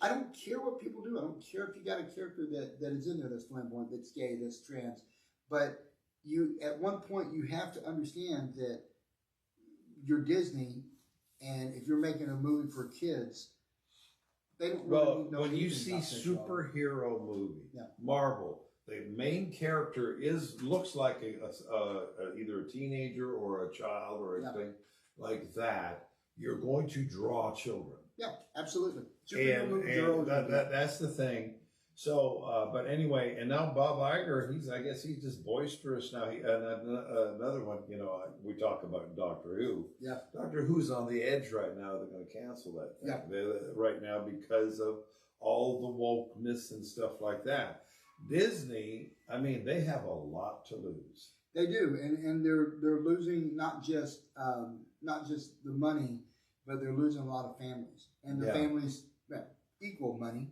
Speaker 1: I don't care what people do. I don't care if you got a character that is in there that's flamboyant, that's gay, that's trans, but you, at one point, you have to understand that you're Disney, and if you're making a movie for kids, they don't really know
Speaker 2: when you
Speaker 1: anything
Speaker 2: see
Speaker 1: about
Speaker 2: superhero movie, Marvel, the main character looks like either a teenager or a child or a thing like that. You're going to draw children.
Speaker 1: Yeah, absolutely.
Speaker 2: And that's the thing. So, but anyway, and now Bob Iger, I guess he's just boisterous now. Another one, you know, we talk about Doctor Who.
Speaker 1: Yeah.
Speaker 2: Doctor Who's on the edge right now. They're going to cancel that thing right now because of all the wokeness and stuff like that. Disney, I mean, they have a lot to lose.
Speaker 1: They do, and they're losing not just the money, but they're losing a lot of families, and the families equal money.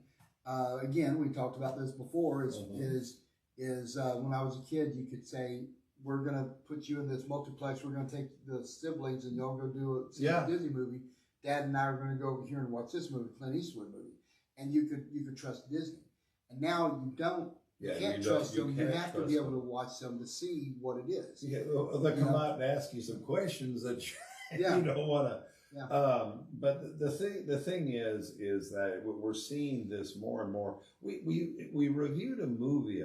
Speaker 1: Again, we talked about this before. Is when I was a kid, you could say, we're going to put you in this multiplex. We're going to take the siblings and y'all go do a Disney movie. Dad and I are going to go over here and watch this movie, Clint Eastwood movie, and you could trust Disney. And now you don't. You can't trust them. You have to be able to watch them to see what it is.
Speaker 2: Yeah, they'll come out and ask you some questions that you don't want to. Yeah. But the thing is that we're seeing this more and more. We reviewed a movie,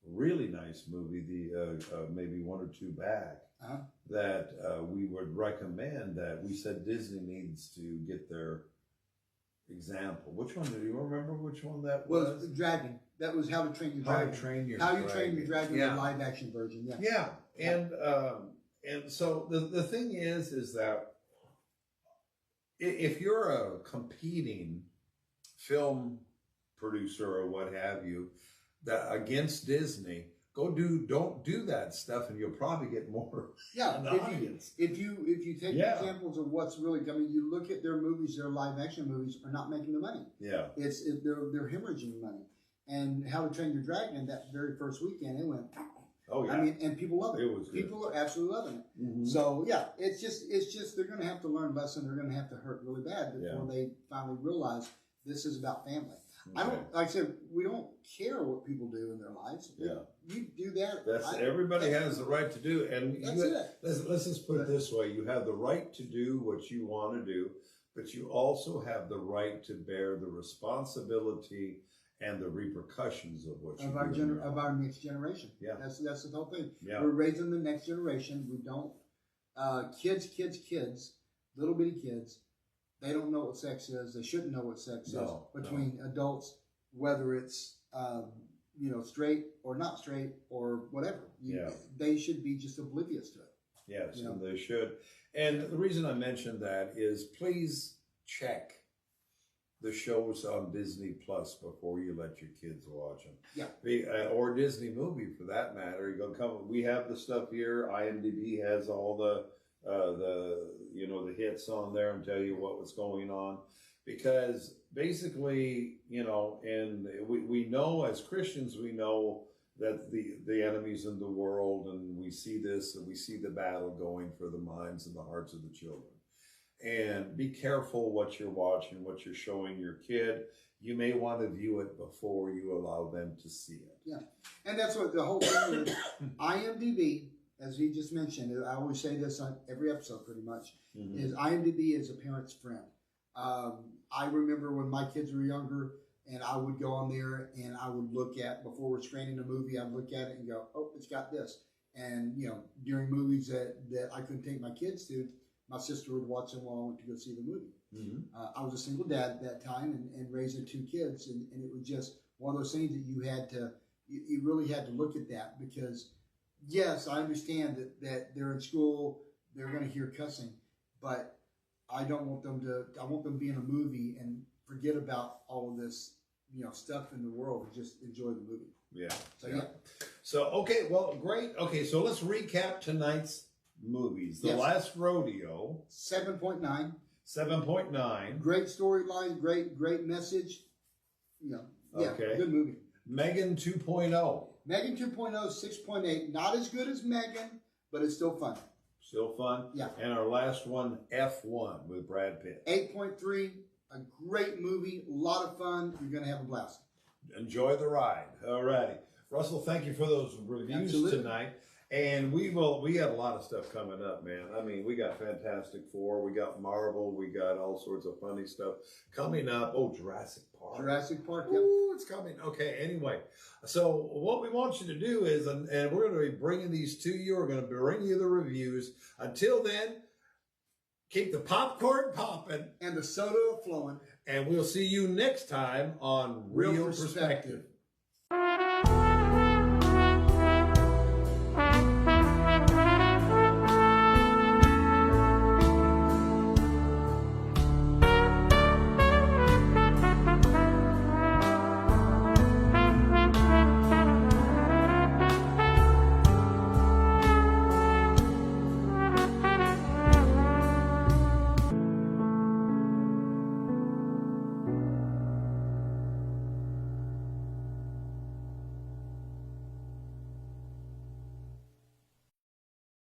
Speaker 2: really nice movie, maybe one or two back, that we would recommend. That we said Disney needs to get their example. Which one? Do you remember which one that was?
Speaker 1: Dragon. That was How to Train Your Dragon. How You Train Your Dragon, the live action version. Yeah.
Speaker 2: Yeah. And so the thing is that if you're a competing film producer or what have you, that against Disney, don't do that stuff, and you'll probably get more.
Speaker 1: Yeah, audience. If you take examples of what's really coming, you look at their movies, their live action movies are not making the money.
Speaker 2: Yeah,
Speaker 1: they're hemorrhaging money. And How to Train Your Dragon, that very first weekend, it went.
Speaker 2: Oh yeah.
Speaker 1: I mean, and people love it.
Speaker 2: It was good.
Speaker 1: People are absolutely loving it. Mm-hmm. So yeah, it's just they're going to have to learn a lesson. They're going to have to hurt really bad before they finally realize this is about family. Okay. Like I said, we don't care what people do in their lives. Yeah, you do that.
Speaker 2: Everybody has the right to do, and let's just put it this way: you have the right to do what you want to do, but you also have the right to bear the responsibility and the repercussions of what
Speaker 1: of our next generation. Yeah, that's the whole thing. Yeah. We're raising the next generation. We don't kids, little bitty kids. They don't know what sex is. They shouldn't know what sex is between adults, whether it's straight or not straight or whatever. They should be just oblivious to it.
Speaker 2: Yes, and they should. And the reason I mentioned that is please check the shows on Disney Plus before you let your kids watch them. Yeah. Or Disney movie for that matter. You're gonna come. We have the stuff here. IMDb has all the hits on there and tell you what was going on, because basically, and we know as Christians, we know that the enemy's in the world, and we see this, and we see the battle going for the minds and the hearts of the children. And be careful what you're watching, what you're showing your kid. You may want to view it before you allow them to see it. Yeah,
Speaker 1: and that's what the whole thing is. IMDb, as he just mentioned, I always say this on every episode pretty much, is IMDb is a parent's friend. I remember when my kids were younger, and I would go on there and I would look at, before we're screening a movie, I'd look at it and go, oh, it's got this. And, during movies that I couldn't take my kids to, my sister would watch them while I went to go see the movie. Mm-hmm. I was a single dad at that time and raising two kids, and it was just one of those things that you really had to look at that, because yes, I understand that they're in school, they're going to hear cussing, but I don't want them to. I want them to be in a movie and forget about all of this, stuff in the world and just enjoy the movie.
Speaker 2: Yeah.
Speaker 1: So yeah.
Speaker 2: So okay, well, great. Okay, so let's recap tonight's movies. The
Speaker 1: Yes.
Speaker 2: Last Rodeo.
Speaker 1: 7.9.
Speaker 2: 7.9.
Speaker 1: Great storyline. Great message. Yeah.
Speaker 2: Okay.
Speaker 1: Good movie.
Speaker 2: Megan 2.0.
Speaker 1: Megan 2.0, 6.8. Not as good as Megan, but it's still fun.
Speaker 2: Still fun.
Speaker 1: Yeah.
Speaker 2: And our last one, F1 with Brad Pitt.
Speaker 1: 8.3. A great movie. A lot of fun. You're going to have a blast.
Speaker 2: Enjoy the ride. All righty. Russell, thank you for those reviews
Speaker 1: Absolutely.
Speaker 2: tonight. And we got a lot of stuff coming up, man. I mean, we got Fantastic Four, we got Marvel, we got all sorts of funny stuff coming up. Oh, Jurassic Park.
Speaker 1: Jurassic Park, yep.
Speaker 2: Ooh, it's coming. Okay, anyway. So what we want you to do is, and we're going to be bringing these to you. We're going to bring you the reviews. Until then, keep the popcorn popping.
Speaker 1: And the soda flowing.
Speaker 2: And we'll see you next time on Real Perspective.